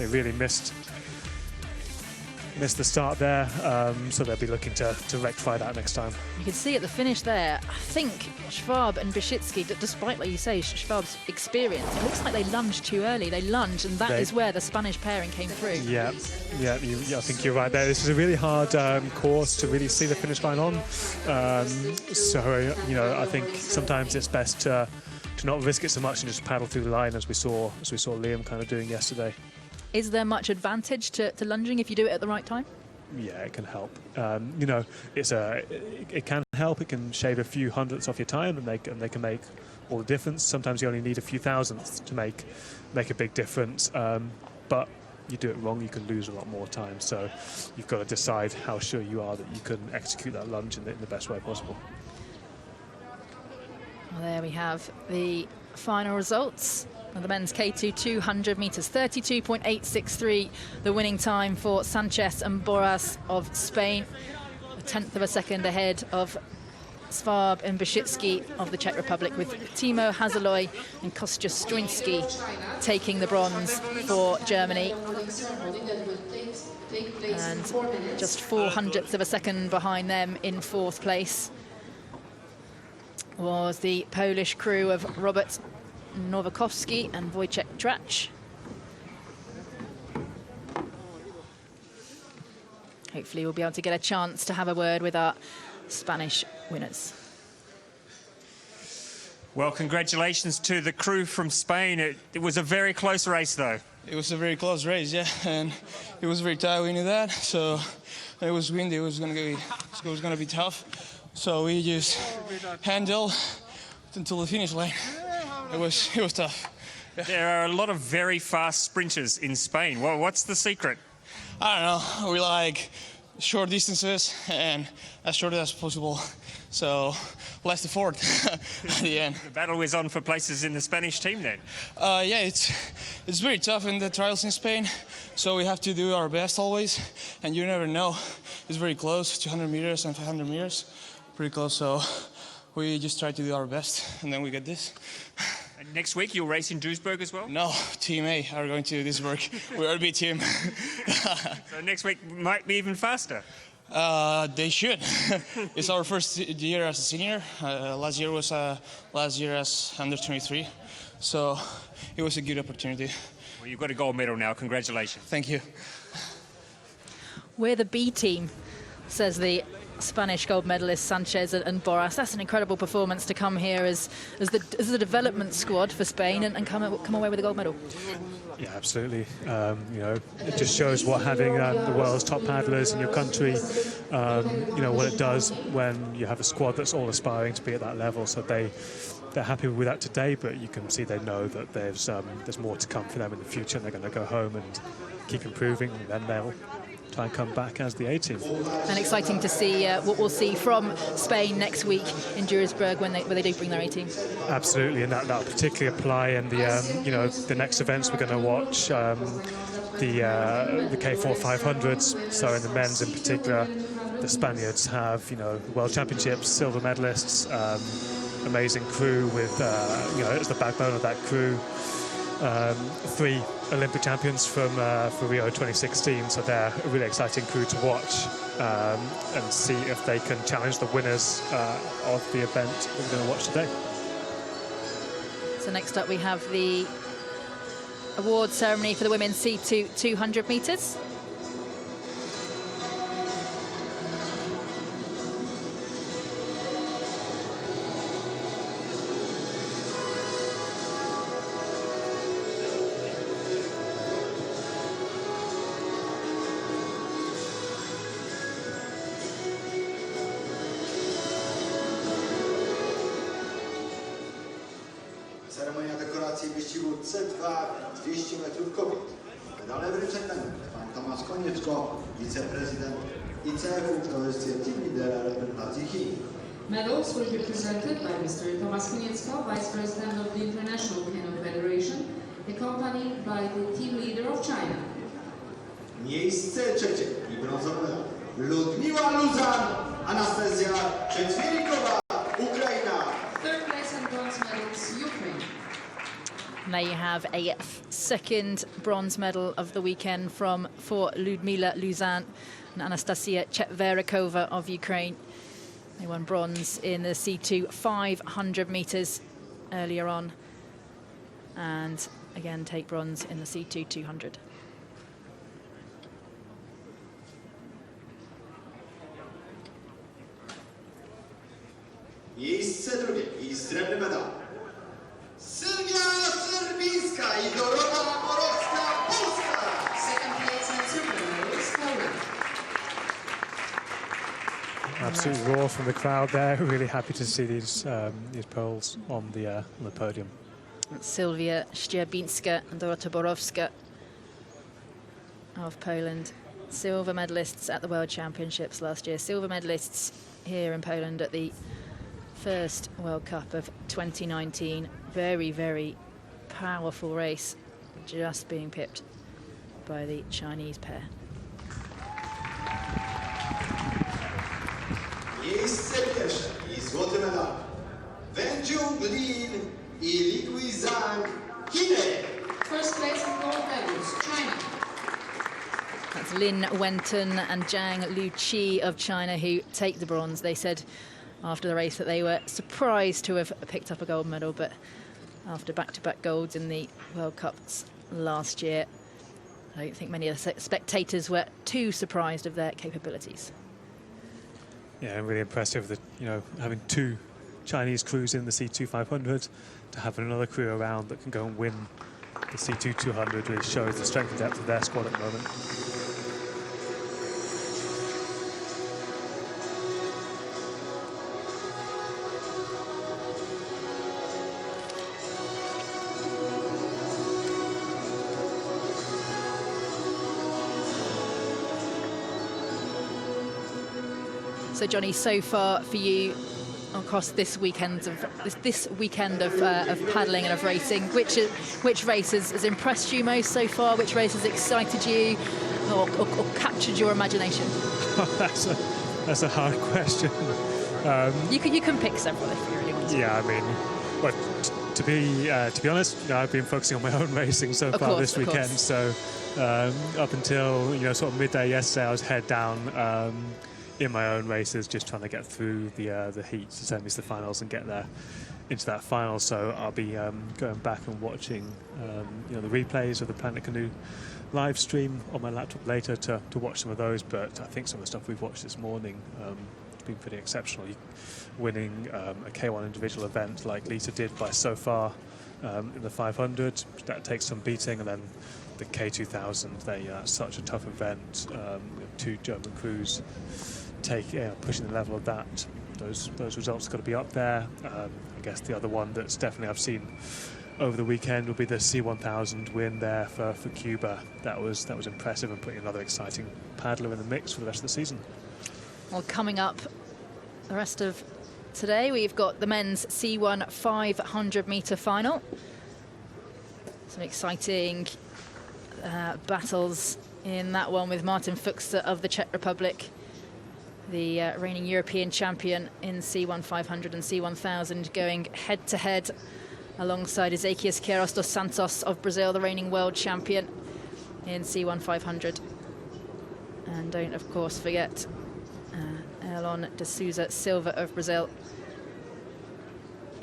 really missed missed the start there, so they'll be looking to rectify that next time. You can see at the finish there, I think Schwab and Beschitsky, despite, like you say, Schwab's experience, it looks like they lunged too early. They lunged, and that is where the Spanish pairing came through. Yeah, I think you're right there. This is a really hard course to really see the finish line on. So, I think sometimes it's best to not risk it so much and just paddle through the line as we saw Liam kind of doing yesterday. Is there much advantage to lunging if you do it at the right time? Yeah, it can help. It can help. It can shave a few hundredths off your time, and they can make all the difference. Sometimes you only need a few thousandths to make a big difference. But you do it wrong, you can lose a lot more time. So you've got to decide how sure you are that you can execute that lunge in the best way possible. Well, there we have the final results of the men's K2 200 metres, 32.863, the winning time for Sanchez and Boras of Spain, a tenth of a second ahead of Schwab and Beschitsky of the Czech Republic, with Timo Hazeloy and Kostya Struński taking the bronze for Germany. And just 400ths of a second behind them in fourth place was the Polish crew of Robert Nowakowski and Wojciech Dracz. Hopefully we'll be able to get a chance to have a word with our Spanish winners. Well, congratulations to the crew from Spain. It was a very close race, though. It was a very close race, yeah, and it was very tight. We knew that, so it was windy. It was gonna be tough. So we just handled until the finish line. It was tough. Yeah. There are a lot of very fast sprinters in Spain. Well, what's the secret? I don't know. We like short distances and as short as possible. So less to fourth at the end. The battle is on for places in the Spanish team then. Yeah, it's very tough in the trials in Spain. So we have to do our best always, and you never know. It's very close, 200 meters and 500 meters, pretty close. So we just try to do our best, and then we get this. And next week you'll race in Duisburg as well? No, Team A are going to Duisburg. We are a B team. So next week might be even faster. They should. It's our first year as a senior. Last year as under 23. So it was a good opportunity. Well, you've got a gold medal now. Congratulations. Thank you. We're the B team, says the Spanish gold medalist Sanchez and Boras. That's an incredible performance to come here as the development squad for Spain and come away with a gold medal. Yeah, absolutely. It just shows what having the world's top paddlers in your country, what it does when you have a squad that's all aspiring to be at that level. So they're happy with that today, but you can see they know that there's more to come for them in the future, and they're going to go home and keep improving, and then they'll try and come back as the A team. And exciting to see what we'll see from Spain next week in Duisburg when they do bring their A team. Absolutely, and that'll particularly apply in the next events we're going to watch, the K4 500s. So in the men's in particular, the Spaniards have World Championships silver medalists, amazing crew with as the backbone of that crew. 3 Olympic champions from Rio 2016, so they're a really exciting crew to watch and see if they can challenge the winners of the event we're going to watch today. So next up we have the award ceremony for the women's C2 200 metres. Ceremonia dekoracji wyścigu C2 200 metrów kobiet. Medale wręczać będą pan Tomasz Konieczko, wiceprezydent ICF-u w towarzystwie team lidera reprezentacji Chin. Medals will be presented by Mr. Tomasz Konieczko, Vice President of the International Canoe Federation, accompanied by the team leader of China. Miejsce trzecie i brązowy medal Ludmiła Luzan, Anastazja Czeczwienikowa, Ukraina. Third place and bronze medals, Ukraine. And there you have a second bronze medal of the weekend for Ludmila Luzan and Anastasia Chetverikova of Ukraine. They won bronze in the C2 500 meters earlier on, and again take bronze in the C2 200. Miejsce drugie i srebrny medal. Sylwia Serbińska i Dorota Borowska, Polska. Second place and silver medalist, Poland. Absolute roar from the crowd there. Really happy to see these Poles on the podium. Sylwia Szczerbinska and Dorota Borowska of Poland, silver medalists at the World Championships last year, silver medalists here in Poland at the first World Cup of 2019. Very, very powerful race, just being pipped by the Chinese pair. Miejsce pierwsze i złoty medal. Wenjung Lin i Li Zhang, Chiny. First place and gold medals, China. That's Lin Wenton and Zhang Luqi of China who take the bronze. They said after the race that they were surprised to have picked up a gold medal, but after back-to-back golds in the World Cups last year, I don't think many of the spectators were too surprised of their capabilities. Yeah, really impressive that, you know, having two Chinese crews in the C2 500, to have another crew around that can go and win the C2 200 really shows the strength and depth of their squad at the moment. So Johnny, so far for you across this weekend of paddling and of racing, which race has impressed you most so far? Which race has excited you or captured your imagination? That's a hard question. You can pick several if you really want to. Yeah, I mean, well, to be honest, you know, I've been focusing on my own racing so far this weekend. So up until, you know, sort of midday yesterday, I was head down in my own races, just trying to get through the heats, the semis, the finals, and get there into that final. So I'll be going back and watching you know, the replays of the Planet Canoe live stream on my laptop later to watch some of those. But I think some of the stuff we've watched this morning has been pretty exceptional. Winning a K1 individual event like Lisa did by so far in the 500, that takes some beating, and then the K2000, that's such a tough event. Two German crews pushing the level of that. Those results have got to be up there. I guess the other one that's definitely I've seen over the weekend will be the C1000 win there for Cuba. That was impressive, and putting another exciting paddler in the mix for the rest of the season. Well, coming up the rest of today, we've got the men's C1 500 metre final. Some exciting battles in that one, with Martin Fuchs of the Czech Republic, the reigning European champion in C1 500 and C1000, going head-to-head alongside Ezequias Queiroz dos Santos of Brazil, the reigning world champion in C1 500. And don't, of course, forget Erlon de Souza Silva of Brazil.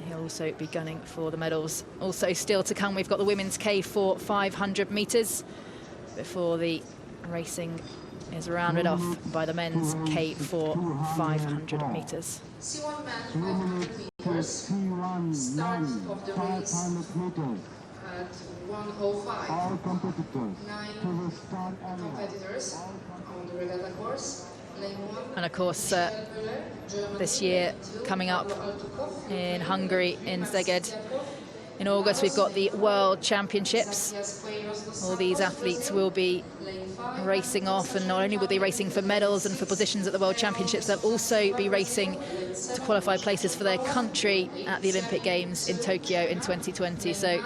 He'll also be gunning for the medals. Also still to come, we've got the women's K4 500 metres before the racing is rounded off by the men's K4 500 metres. C1 men 500 meters. Start of the race at 1:05. 9 competitors on the regatta course. And of course, this year coming up in Hungary, in Szeged, in August, we've got the World Championships. All these athletes will be racing off, and not only will they be racing for medals and for positions at the World Championships, they'll also be racing to qualify places for their country at the Olympic Games in Tokyo in 2020. So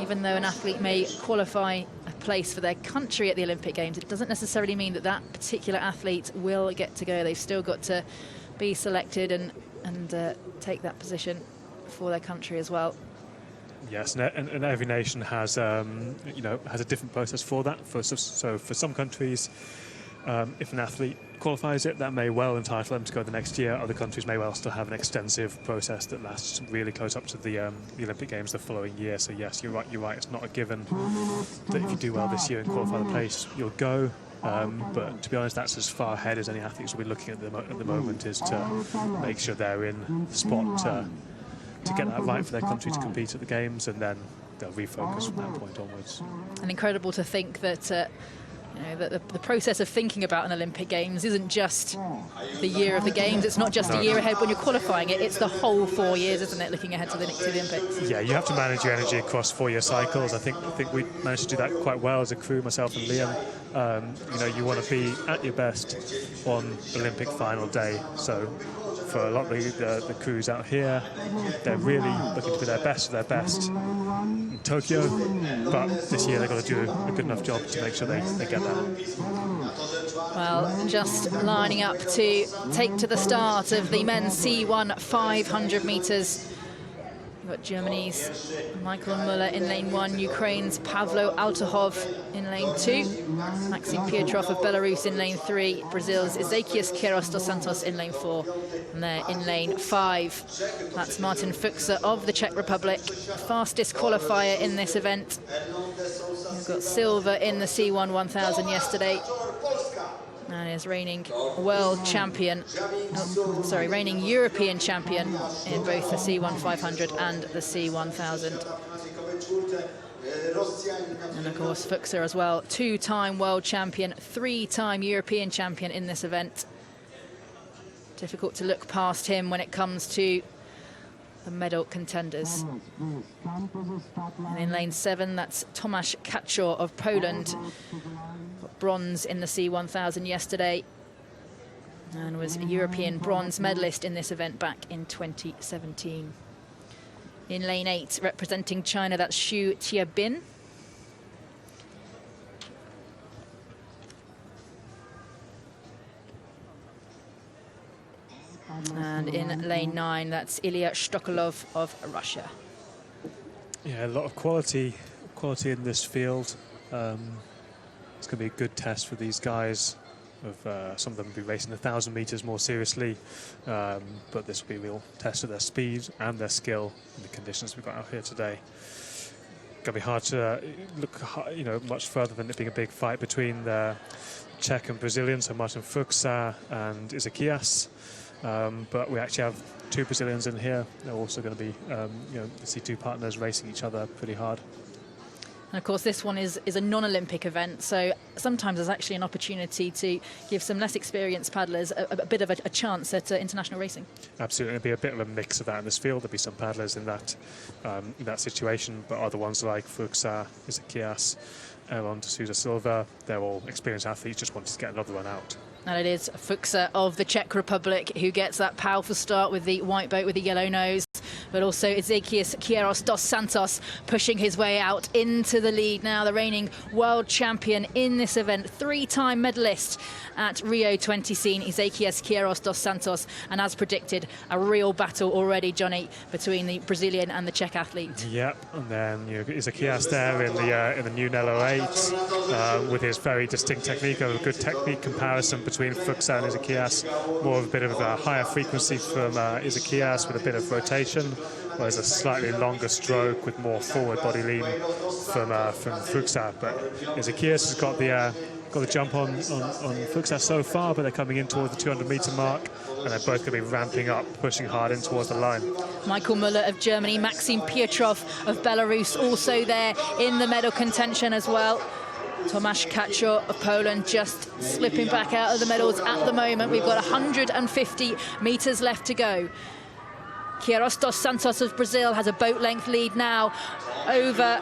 even though an athlete may qualify a place for their country at the Olympic Games, it doesn't necessarily mean that that particular athlete will get to go. They've still got to be selected and take that position for their country as well. Yes, and every nation has, has a different process for that. So for some countries, if an athlete qualifies it, that may well entitle them to go the next year. Other countries may well still have an extensive process that lasts really close up to the Olympic Games the following year. So yes, you're right. It's not a given that if you do well this year and qualify the place, you'll go. But to be honest, that's as far ahead as any athletes will be looking at the moment, is to make sure they're in the spot to get that right for their country to compete at the Games, and then they'll refocus from that point onwards. And incredible to think that the process of thinking about an Olympic Games isn't just the year of the Games. It's not just a year ahead when you're qualifying it. It's the whole 4 years, isn't it, looking ahead to the Olympics? Yeah, you have to manage your energy across 4-year cycles. I think we managed to do that quite well as a crew, myself and Liam. You want to be at your best on Olympic final day. So for a lot of the crews out here, they're really looking to be their best of their best in Tokyo, but this year they've got to do a good enough job to make sure they get that. Well, just lining up to take to the start of the men's C1 500 metres. We've got Germany's Michael Müller in lane 1, Ukraine's Pavlo Altahov in lane 2, Maxim Pietrov of Belarus in lane 3, Brazil's Ezequias Queiroz dos Santos in lane 4, and they're in lane 5. That's Martin Fuchser of the Czech Republic, fastest qualifier in this event. We've got silver in the C1 1000 yesterday, and is reigning world champion, reigning European champion in both the C1 500 and the C 1000. And of course Fuchser as well, 2-time world champion, 3-time European champion in this event. Difficult to look past him when it comes to the medal contenders. And in lane 7, that's Tomasz Kaczor of Poland. Got bronze in the C1000 yesterday and was a European bronze medalist in this event back in 2017. In lane 8, representing China, that's Xu Tiabin. And in lane 9, that's Ilya Shtokolov of Russia. Yeah, a lot of quality in this field. It's going to be a good test for these guys. Some of them will be racing 1,000 meters more seriously, but this will be a real test of their speed and their skill in the conditions we've got out here today. Going to be hard to look, much further than it being a big fight between the Czech and Brazilian, so Martin Fuchser and Ezequias. But we actually have 2 Brazilians in here. They're also going to be, the C2 partners racing each other pretty hard. And of course, this one is a non-Olympic event, so sometimes there's actually an opportunity to give some less experienced paddlers a bit of a chance at international racing. Absolutely, there'll be a bit of a mix of that in this field. There'll be some paddlers in that situation, but other ones like Fuchser, Ezequias, Aaron de Souza Silva, they're all experienced athletes, just wanted to get another one out. And it is Fuchser of the Czech Republic who gets that powerful start with the white boat with the yellow nose. But also Ezequias Queiroz dos Santos pushing his way out into the lead now, the reigning world champion in this event, 3-time medalist at Rio 2016, Ezequias Queiroz dos Santos. And as predicted, a real battle already, Johnny, between the Brazilian and the Czech athlete. Yep, and then Ezequias there in the new Nello 8 with his very distinct technique, a good technique comparison between Fuchser and Ezequias. More of a bit of a higher frequency from Ezequias with a bit of rotation, whereas a slightly longer stroke with more forward body lean from Fuchser. But Ezequias has got the jump on Fuchser so far, but they're coming in towards the 200-meter mark, and they're both going to be ramping up, pushing hard in towards the line. Michael Müller of Germany, Maxim Pietrov of Belarus also there in the medal contention as well. Tomasz Kaczor of Poland just slipping back out of the medals at the moment. We've got 150 metres left to go. Queiroz dos Santos of Brazil has a boat-length lead now over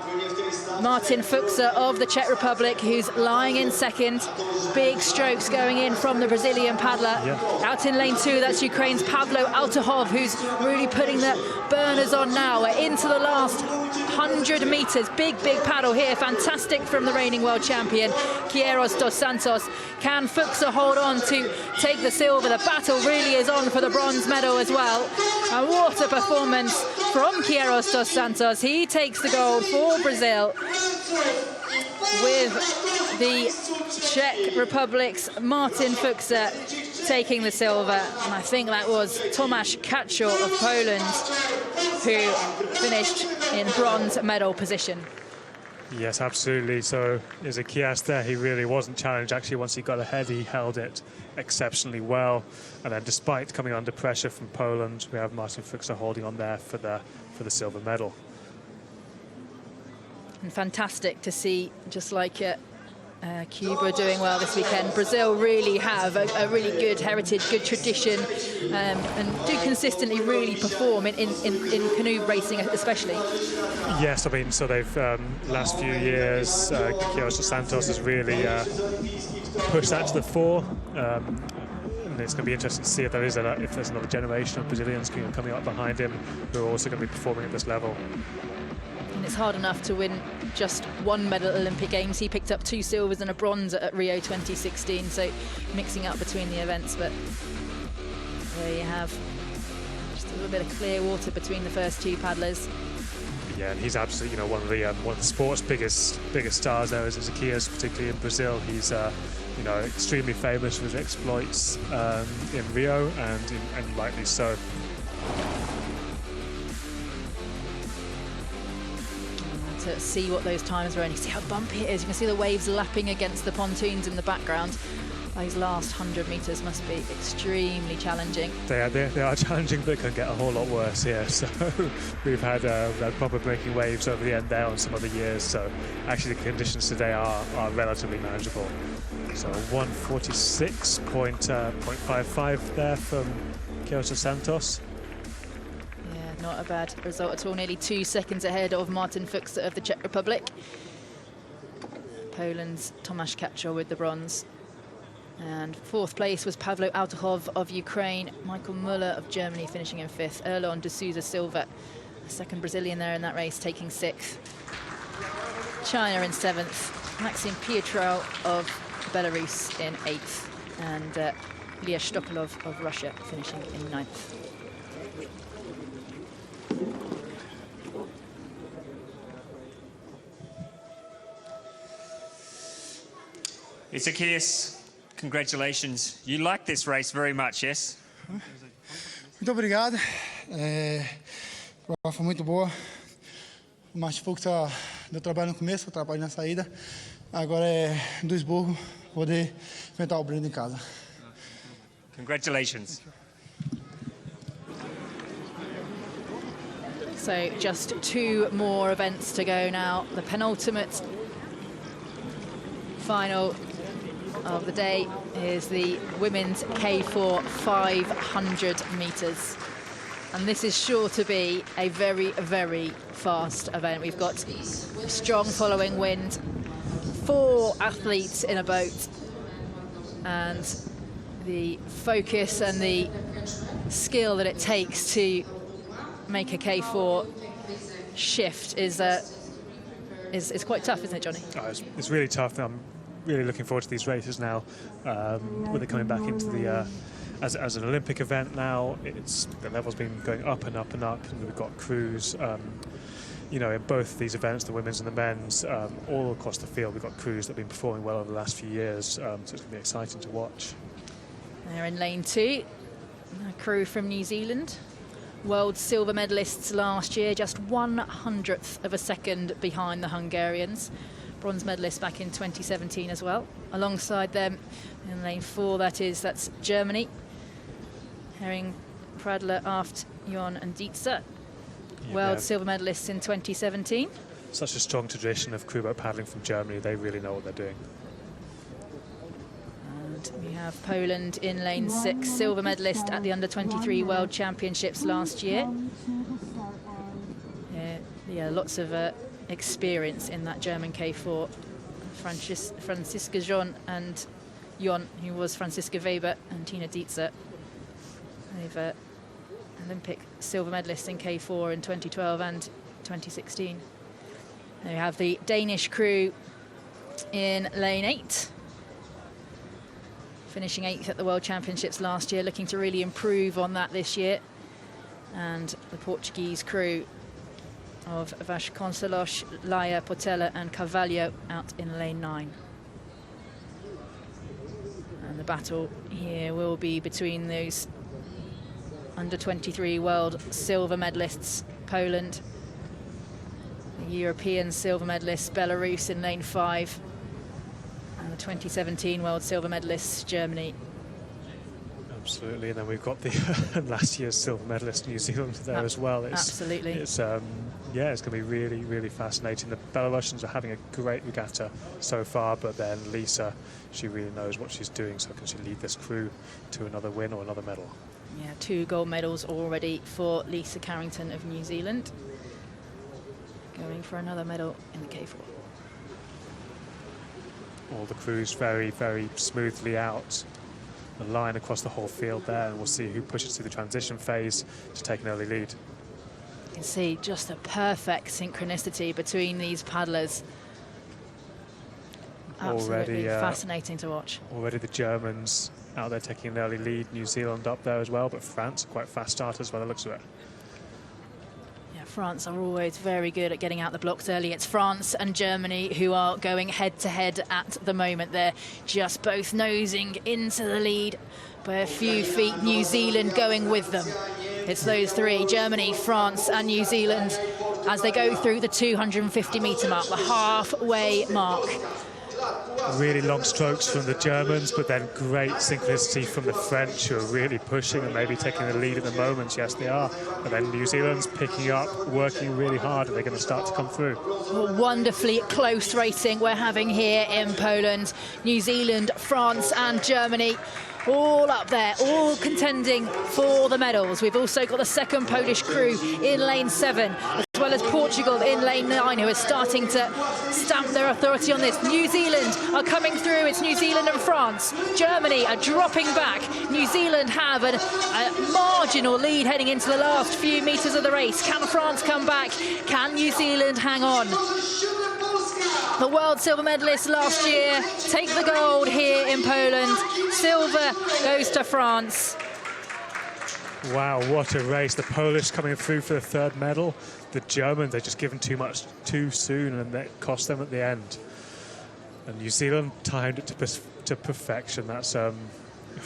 Martin Fuchser of the Czech Republic, who's lying in second. Big strokes going in from the Brazilian paddler. Yeah. Out in lane 2, that's Ukraine's Pavlo Altahov, who's really putting the burners on now. We're into the last 100 metres. Big paddle here. Fantastic from the reigning world champion, Queiroz dos Santos. Can Fuchser hold on to take the silver? The battle really is on for the bronze medal as well. And what a performance from Quiros dos Santos. He takes the gold for Brazil with the Czech Republic's Martin Fuchsa taking the silver. And I think that was Tomasz Kaczor of Poland who finished in bronze medal position. Yes, absolutely. So Zacchaeus there, he really wasn't challenged. Actually, once he got ahead, he held it exceptionally well. And then despite coming under pressure from Poland, we have Martin Fuchsa holding on there for the silver medal. And fantastic to see, just like Cuba doing well this weekend. Brazil really have a really good heritage, good tradition, and do consistently really perform in canoe racing especially. Yes, I mean, so they've, last few years, Quiros dos Santos has really pushed that to the fore. And it's going to be interesting to see if there's another generation of Brazilians coming up behind him who are also going to be performing at this level. And it's hard enough to win just one medal at Olympic Games. He picked up 2 silvers and a bronze at Rio 2016, so mixing up between the events. But there you have just a little bit of clear water between the first 2 paddlers. Yeah, and he's absolutely, one of the sport's biggest stars there is Zacchaeus, particularly in Brazil. He's extremely famous for his exploits in Rio, and rightly so. To see what those times were, and you see how bumpy it is. You can see the waves lapping against the pontoons in the background. Those last 100 metres must be extremely challenging. They are challenging, but it can get a whole lot worse here. So we've had proper breaking waves over the end there on some other years. So actually the conditions today are relatively manageable. So 146.55 there from Quiros dos Santos. Not a bad result at all. Nearly 2 seconds ahead of Martin Fuchsa of the Czech Republic. Poland's Tomasz Kaczor with the bronze. And 4th place was Pawlo Autochov of Ukraine. Michael Muller of Germany finishing in 5th. Erlon de Souza silver. A second Brazilian there in that race taking 6th. China in 7th. Maxim Pietrov of Belarus in 8th. And Ilya Stokolov of Russia finishing in 9th. Zacchaeus, congratulations. You like this race very much, yes? Muito obrigado. A prova foi muito boa. O Martin Fuchsa deu trabalho no começo, trabalho na saída. Agora é do esburro poder enfrentar o Breno em casa. Congratulations. So just 2 more events to go now. The penultimate final of the day is the women's K4 500 metres. And this is sure to be a very, very fast event. We've got strong following wind, 4 athletes in a boat, and the focus and the skill that it takes to make a K4 shift is quite tough, isn't it, Johnny? It's really tough. I'm really looking forward to these races now. With it coming back into the as an Olympic event now, the level's been going up and up and up, and we've got crews. In both these events, the women's and the men's, all across the field, we've got crews that have been performing well over the last few years. So it's going to be exciting to watch. They're in lane 2, a crew from New Zealand. World silver medalists last year, just 1/100th of a second behind the Hungarians. Bronze medalists back in 2017 as well. Alongside them in lane 4, that's Germany. Herring, Pradler, Aft, Jon and Dietzer. World silver medalists in 2017. Such a strong tradition of crewboat paddling from Germany. They really know what they're doing. We have Poland in lane 6, silver medalist at the Under-23 World Championships last year. Lots of experience in that German K4. Franziska John and Jon, who was Franziska Weber, and Tina Dietzer. They've Olympic silver medalists in K4 in 2012 and 2016. Then we have the Danish crew in lane 8. Finishing 8th at the World Championships last year, looking to really improve on that this year. And the Portuguese crew of Vasconcelos, Laia, Portela and Carvalho out in lane 9. And the battle here will be between those under-23 world silver medalists, Poland, the European silver medalists, Belarus in lane 5, and the 2017 world silver medalists, Germany. Absolutely, and then we've got the last year's silver medalist, New Zealand, there as well. Absolutely. It's yeah, it's going to be really, really fascinating. The Belarusians are having a great regatta so far, but then Lisa, she really knows what she's doing, so can she lead this crew to another win or another medal? Yeah, 2 gold medals already for Lisa Carrington of New Zealand. Going for another medal in the K4. All the crews very, very smoothly out the line across the whole field there, and we'll see who pushes through the transition phase to take an early lead. You can see just a perfect synchronicity between these paddlers. Absolutely fascinating to watch. Already the Germans out there taking an early lead, New Zealand up there as well, but France are quite fast starters by the looks of it. Yeah, France are always very good at getting out the blocks early. It's France and Germany who are going head-to-head at the moment. They're just both nosing into the lead by a few feet. New Zealand going with them. It's those 3, Germany, France and New Zealand, as they go through the 250-metre mark, the halfway mark. Really long strokes from the Germans, but then great synchronicity from the French, who are really pushing and maybe taking the lead at the moment. Yes, they are. And then New Zealand's picking up, working really hard, and they're going to start to come through. Wonderfully close racing we're having here in Poland. New Zealand, France and Germany all up there, all contending for the medals. We've also got the second Polish crew in lane 7, as well as Portugal in lane 9, who are starting to stamp their authority on this. New Zealand are coming through. It's New Zealand and France. Germany are dropping back. New Zealand have a marginal lead heading into the last few metres of the race. Can France come back? Can New Zealand hang on? The world silver medalists last year take the gold here in Poland. Silver goes to France. Wow, what a race. The Polish coming through for the 3rd medal. The Germans, they're just given too much too soon, and that cost them at the end. And New Zealand timed it to perfection. That's a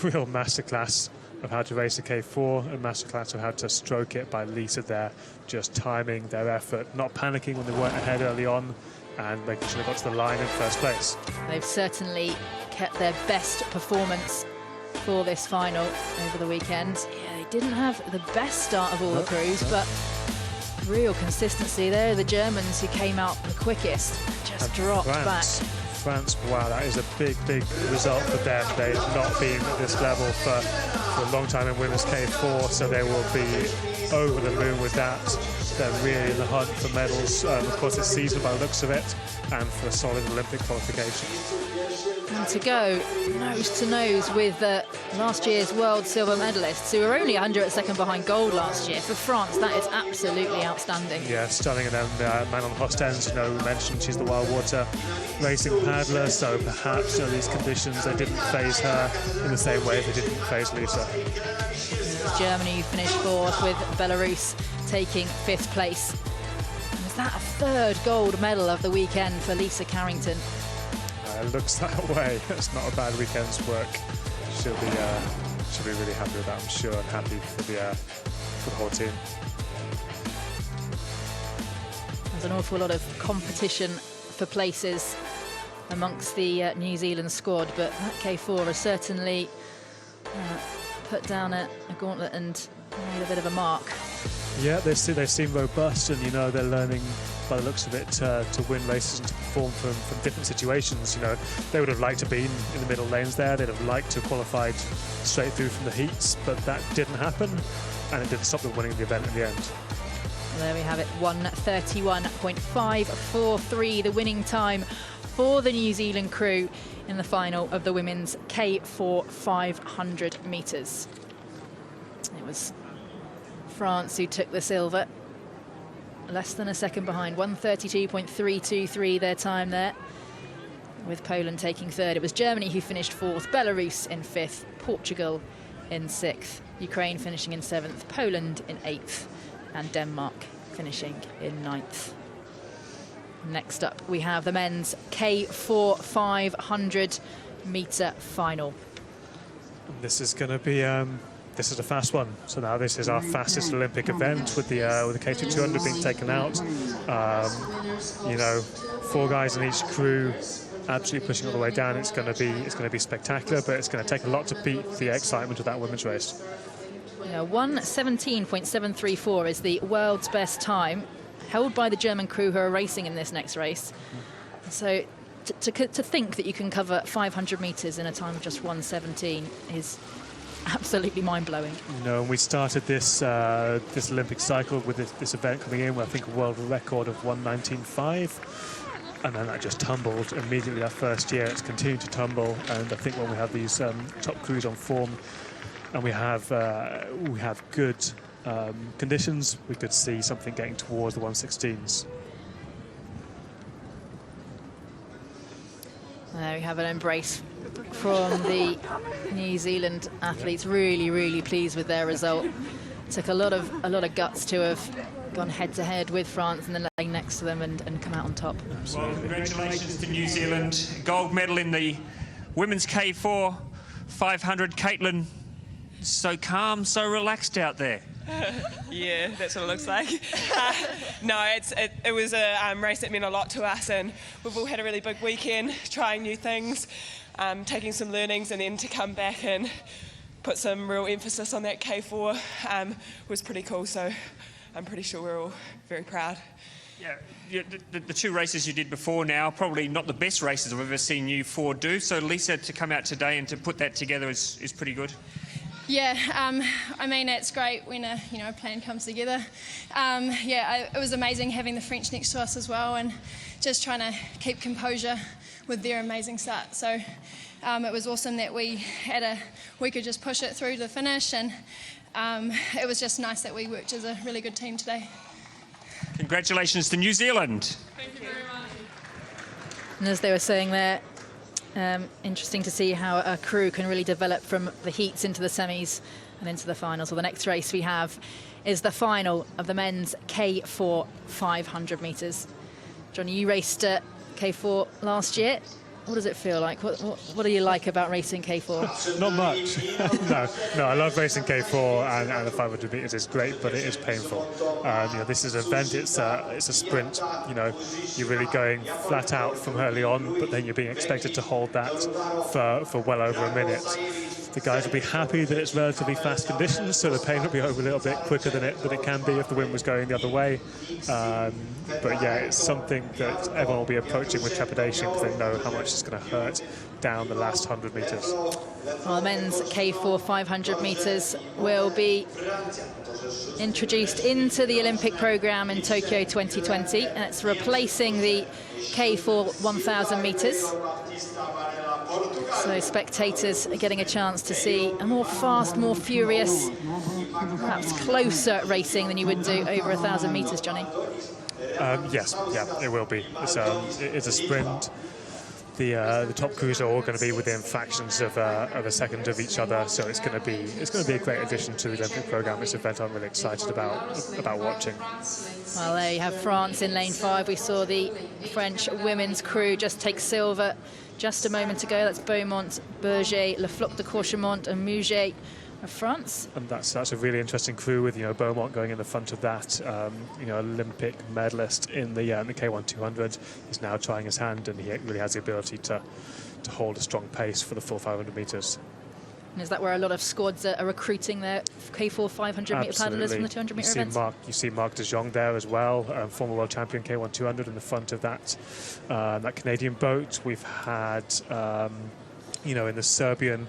real masterclass of how to race a K4, and masterclass of how to stroke it by Lisa there, just timing their effort, not panicking when they weren't ahead early on, and making sure they got to the line in first place. They've certainly kept their best performance for this final over the weekend. Yeah, they didn't have the best start of all the crews, but real consistency there. The Germans, who came out the quickest, just dropped back. France, wow, that is a big, big result for them. They've not been at this level for a long time in women's K4, so they will be over the moon with that. They're really in the hunt for medals, of course, this season by the looks of it, and for a solid Olympic qualification. And to go nose to nose with last year's world silver medalists, who were only 100 seconds behind gold last year. For France, that is absolutely outstanding. Yeah, stunning. And then Manon Hostens, we mentioned she's the wild water racing paddler, so perhaps these conditions, they didn't phase her in the same way they didn't phase Lisa. Germany finished 4th, with Belarus taking 5th place. And is that a 3rd gold medal of the weekend for Lisa Carrington? It looks that way. It's not a bad weekend's work. She'll be really happy with that, I'm sure, and happy for the whole team. There's an awful lot of competition for places amongst the New Zealand squad, but that K4 has certainly put down a gauntlet and made a bit of a mark. Yeah, they seem robust, and they're learning by the looks of it to win races and to perform from different situations. They would have liked to be in the middle lanes there. They'd have liked to have qualified straight through from the heats, but that didn't happen, and it didn't stop them winning the event in the end. Well, there we have it, 1:31.543, the winning time for the New Zealand crew in the final of the women's K4 500 metres. It was France who took the silver, less than a second behind, 1:32.323 their time there, with Poland taking 3rd. It was Germany who finished 4th, Belarus in 5th, Portugal in 6th, Ukraine finishing in 7th, Poland in 8th, and Denmark finishing in 9th. Next up, we have the men's K4 500 metre final. This is going to be this is a fast one. So now this is our fastest Olympic event with the K2 200 being taken out. You know, 4 guys in each crew, absolutely pushing all the way down. It's going to be spectacular, but it's going to take a lot to beat the excitement of that women's race. 1:17.734 is the world's best time, held by the German crew who are racing in this next race. So to think that you can cover 500 metres in a time of just 1:17 is absolutely mind-blowing. You know, we started this this Olympic cycle with this event coming in with, I think, a world record of 1:19.5, and then that just tumbled immediately that first year. It's continued to tumble, and I think when we have these top crews on form and we have good conditions, we could see something getting towards the 1:16s. There we have an embrace from the New Zealand athletes, really pleased with their result. Took a lot of guts to have gone head-to-head with France and then laying next to them and come out on top. Well, congratulations to New Zealand. Gold medal in the women's K4 500. Caitlin, so calm, so relaxed out there. Yeah, that's what it looks like. No, it was a race that meant a lot to us, and we've all had a really big weekend trying new things, taking some learnings, and then to come back and put some real emphasis on that K4 was pretty cool. So I'm pretty sure we're all very proud. Yeah, the 2 races you did before now, probably not the best races I've ever seen you 4 do. So Lisa, to come out today and to put that together is pretty good. Yeah, I mean, it's great when a plan comes together. It was amazing having the French next to us as well, and just trying to keep composure with their amazing start. So it was awesome that we could just push it through to the finish, and it was just nice that we worked as a really good team today. Congratulations to New Zealand. Thank you very much. And as they were saying there, interesting to see how a crew can really develop from the heats into the semis and into the finals. Well, the next race we have is the final of the men's K4 500 metres. Johnny, you raced K4 last year. What does it feel like? What do you like about racing K4? Not much. No, I love racing K4 and the 500 metres is great, but it is painful. You know, this is an event, it's a sprint. You know, you're really going flat out from early on, but then you're being expected to hold that for well over a minute. The guys will be happy that it's relatively fast conditions, so the pain will be over a little bit quicker than it can be if the wind was going the other way. But yeah, it's something that everyone will be approaching with trepidation because they know how much it's going to hurt down the last 100 metres. Well, the men's K4 500 metres will be introduced into the Olympic programme in Tokyo 2020, and it's replacing the K4 1000 metres. So spectators are getting a chance to see a more fast, more furious, perhaps closer racing than you would do over 1,000 metres, Johnny. Yes, it will be. It's a sprint. The top crews are all going to be within fractions of a second of each other, so it's going to be a great addition to the Olympic programme. It's an event I'm really excited about watching. Well, there you have France in lane 5. We saw the French women's crew just take silver just a moment ago. That's Beaumont, Berger, Le Floch de Courchemont and Muget of France. And that's a really interesting crew with, you know, Beaumont going in the front of that, you know, Olympic medalist in the K1 200. He's now trying his hand, and he really has the ability to hold a strong pace for the full 500 metres. And is that where a lot of squads are recruiting their K4 500 metre paddlers from the 200 metre events? You see Marc de Jong there as well, former world champion K1 200 in the front of that Canadian boat. We've had, you know, in the Serbian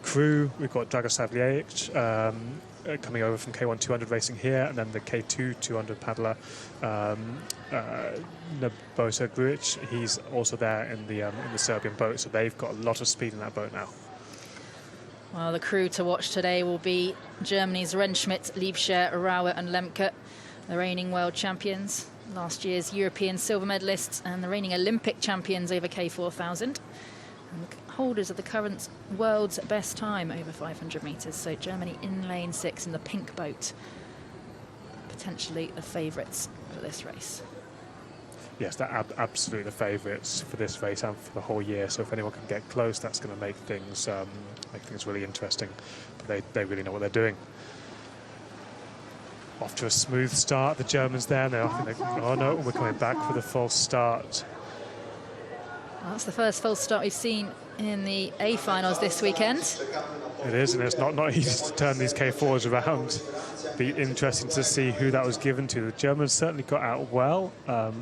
crew, we've got Dragoslav Ljejic coming over from K1 200 racing here, and then the K2 200 paddler Nebojša Grujic. He's also there in the Serbian boat, so they've got a lot of speed in that boat now. Well, the crew to watch today will be Germany's Rentschmidt, Liebscher, Rauer and Lemke, the reigning world champions, last year's European silver medalists and the reigning Olympic champions over K4000. holders of the current world's best time over 500 metres. So Germany in lane 6 in the pink boat, potentially the favourites for this race. Yes, they're absolutely the favourites for this race and for the whole year. So if anyone can get close, that's going to make things really interesting. But they really know what they're doing. Off to a smooth start, the Germans there. And I think oh no, we're coming back with a false start. Well, that's the first false start we've seen in the A finals this weekend. It is, and it's not easy to turn these K4s around. Be interesting to see who that was given to. The Germans certainly got out well. I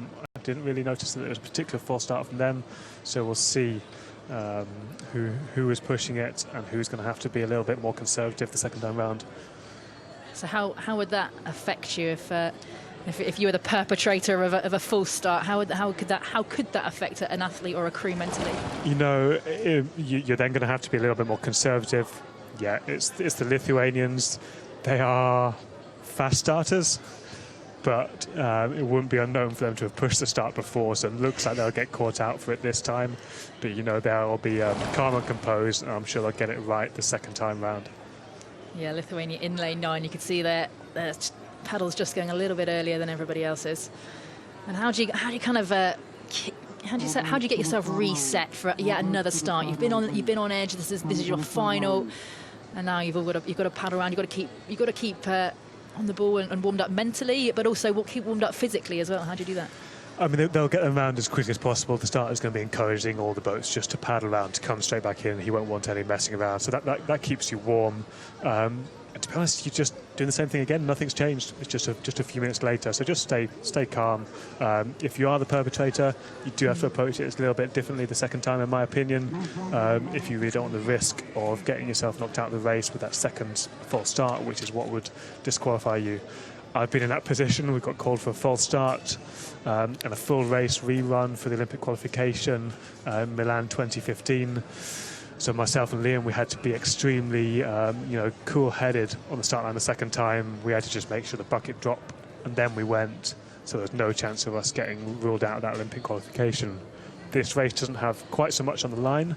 didn't really notice that there was a particular false start from them, so we'll see who is pushing it and who's going to have to be a little bit more conservative the second time round. So how would that affect you if you were the perpetrator of a false start? How could that affect an athlete or a crew mentally? You know, you're then going to have to be a little bit more conservative. Yeah, it's the Lithuanians. They are fast starters, but it wouldn't be unknown for them to have pushed the start before, so it looks like they'll get caught out for it this time. But, you know, they'll be calm and composed, and I'm sure they'll get it right the second time round. Yeah, Lithuania in lane 9, you could see their paddles just going a little bit earlier than everybody else's. And how do you kind of how do you get yourself reset for yet another start? You've been on edge. This is your final, and now you've got to paddle around. You've got to keep on the ball and warmed up mentally, but also keep warmed up physically as well. How do you do that? I mean, they'll get them around as quickly as possible. The starter is going to be encouraging all the boats just to paddle around, to come straight back in. He won't want any messing around, so that keeps you warm. And to be honest, you're just doing the same thing again. Nothing's changed. It's just a few minutes later. So just stay calm. If you are the perpetrator, you do have to approach it a little bit differently the second time, in my opinion. If you really don't want the risk of getting yourself knocked out of the race with that second false start, which is what would disqualify you. I've been in that position. We've got called for a false start and a full race rerun for the Olympic qualification, Milan 2015. So myself and Liam, we had to be extremely, cool-headed on the start line the second time. We had to just make sure the bucket dropped, and then we went. So there's no chance of us getting ruled out of that Olympic qualification. This race doesn't have quite so much on the line,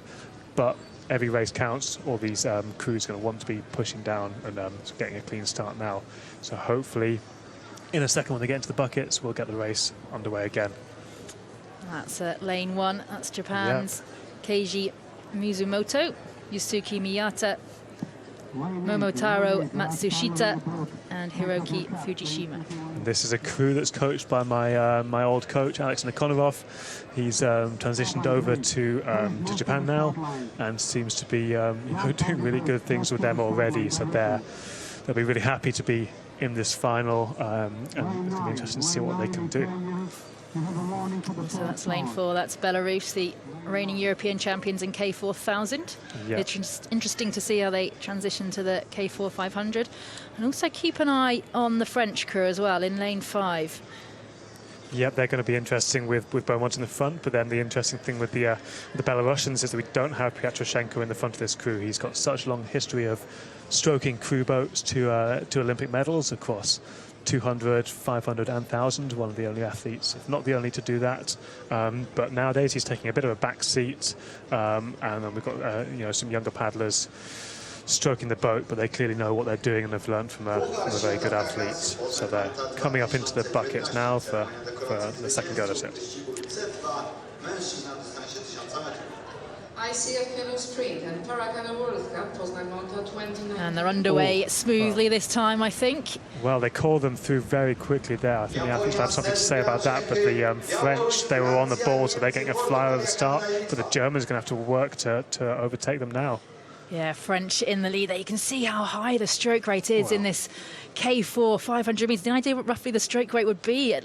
but every race counts. All these crews are going to want to be pushing down and getting a clean start now. So hopefully, in a second when they get into the buckets, we'll get the race underway again. That's lane 1. That's Japan's Keiji Mizumoto, Yusuke Miyata, Momotaro Matsushita, and Hiroki Fujishima. And this is a crew that's coached by my old coach, Alex Nikonov. He's transitioned over to Japan now and seems to be doing really good things with them already. So they'll be really happy to be in this final, and it's going to be interesting to see what they can do. So that's lane 4. That's Belarus, the reigning European champions in K4000. Yeah. It's interesting to see how they transition to the K4 500. And also keep an eye on the French crew as well in lane 5. Yep, they're going to be interesting with Beaumont in the front, but then the interesting thing with the Belarusians is that we don't have Pietroshenko in the front of this crew. He's got such a long history of stroking crew boats to Olympic medals across 200, 500 and 1,000, one of the only athletes, if not the only, to do that. But nowadays he's taking a bit of a back seat, and then we've got some younger paddlers stroking the boat, but they clearly know what they're doing and have learned from a very good athlete. So they're coming up into the buckets now for the second go at it. ICF Canoe Sprint and Paracanoe World Cup, Poznan Poland 29. And they're underway smoothly this time, I think. Well, they called them through very quickly there. I think the athletes have something to say about that, but the French, they were on the ball, so they're getting a flyer at the start, but the Germans are going to have to work to overtake them now. Yeah, French in the lead there. You can see how high the stroke rate is in this K4 500 metres. The idea what roughly the stroke rate would be,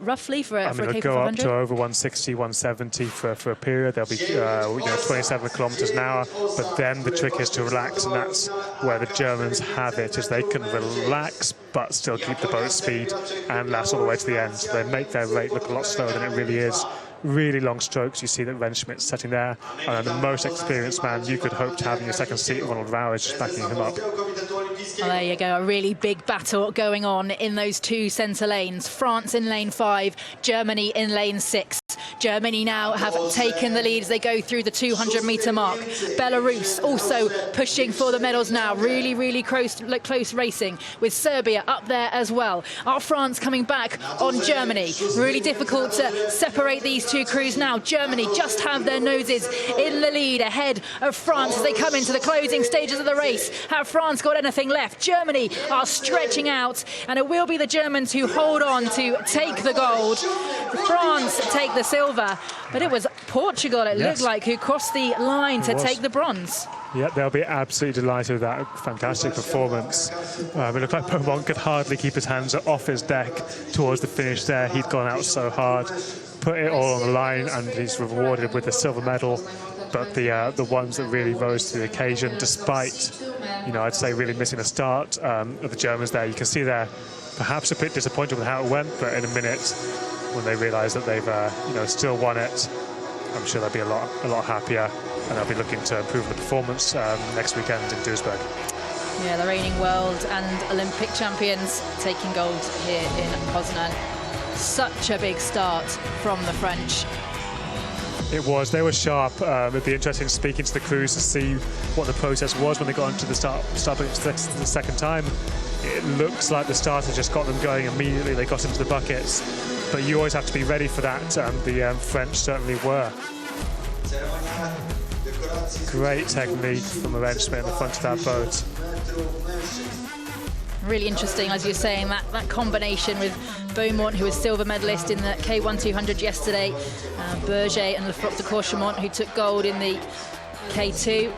roughly for a K4 500? It'll go up to over 160, 170 for a period. There'll be 27 kilometres an hour, but then the trick is to relax, and that's where the Germans have it, is they can relax but still keep the boat speed and last all the way to the end. So they make their rate look a lot slower than it really is. Really long strokes. You see that Renschmidt's setting there, and the most experienced man you could hope to have in your second seat, Ronald Rauer, is just backing him up. Well, there you go, a really big battle going on in those two centre lanes. France in lane 5, Germany in lane 6. Germany now have taken the lead as they go through the 200-metre mark. Belarus also pushing for the medals now. Really close racing with Serbia up there as well. Are France coming back on Germany? Really difficult to separate these two crews now. Germany just have their noses in the lead ahead of France as they come into the closing stages of the race. Have France got anything left? Germany are stretching out, and it will be the Germans who hold on to take the gold. France take the silver, but it was Portugal, it looked like, who crossed the line to take the bronze. Yeah, they'll be absolutely delighted with that fantastic performance. It looked like Poznan could hardly keep his hands off his deck towards the finish there. He'd gone out so hard, put it all on the line, and he's rewarded with the silver medal. But the ones that really rose to the occasion, despite, I'd say really missing the start of the Germans there. You can see they're perhaps a bit disappointed with how it went, but in a minute, when they realise that they've still won it, I'm sure they'll be a lot happier, and they'll be looking to improve the performance next weekend in Duisburg. Yeah, the reigning world and Olympic champions taking gold here in Poznan. Such a big start from the French. It was. They were sharp. It'd be interesting speaking to the crews to see what the process was when they got into the start the second time. It looks like the starter just got them going immediately. They got into the buckets, but you always have to be ready for that, and the French certainly were. Great technique from Lorenz in the front of that boat. Really interesting, as you're saying, that combination with Beaumont, who was silver medalist in the K1 200 yesterday, Berger and Lefroc de Courchemont, who took gold in the K2,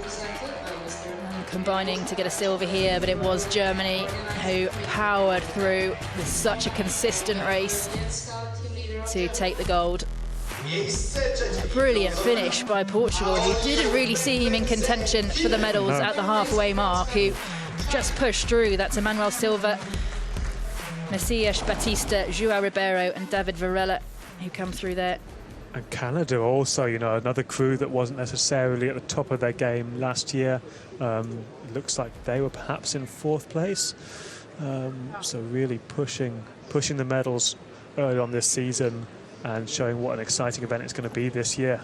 combining to get a silver here, but it was Germany who powered through with such a consistent race to take the gold. A brilliant finish by Portugal, who didn't really seem in contention for the medals at the halfway mark, who just pushed through. That's Emmanuel Silva, Messias Batista, João Ribeiro and David Varela who come through there. And Canada also, another crew that wasn't necessarily at the top of their game last year. It looks like they were perhaps in 4th place. So really pushing the medals early on this season and showing what an exciting event it's going to be this year.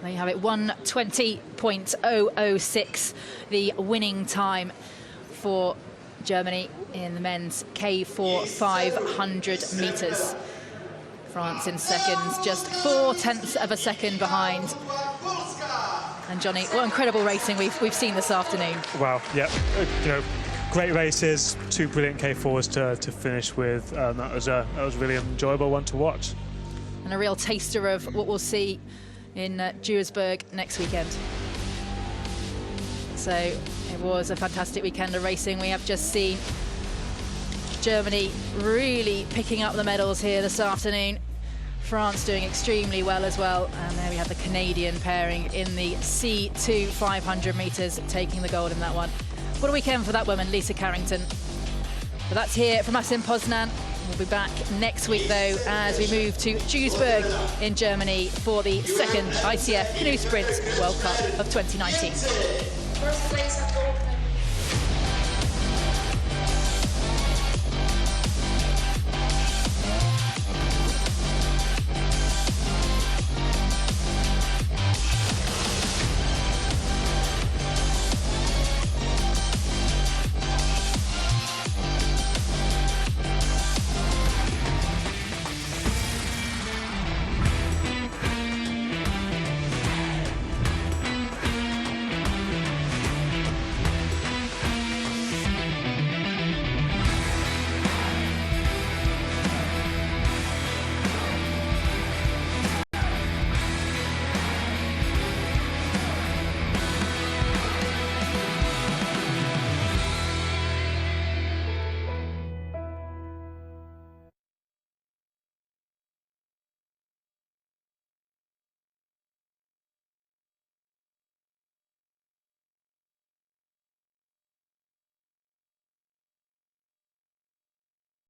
There you have it, 1:20.006, the winning time for Germany in the men's K4 500 metres. France in seconds, just 0.4 of a second behind. And Johnny, what incredible racing we've seen this afternoon. Wow, yeah, great races, 2 brilliant K4s to finish with. That was really an enjoyable one to watch. And a real taster of what we'll see in Duisburg next weekend. So it was a fantastic weekend of racing. We have just seen Germany really picking up the medals here this afternoon. France doing extremely well as well. And there we have the Canadian pairing in the C2 500 metres, taking the gold in that one. What a weekend for that woman, Lisa Carrington. But that's here from us in Poznan. We'll be back next week, though, as we move to Duisburg in Germany for the 2nd ICF Canoe Sprint World Cup of 2019. First place at gold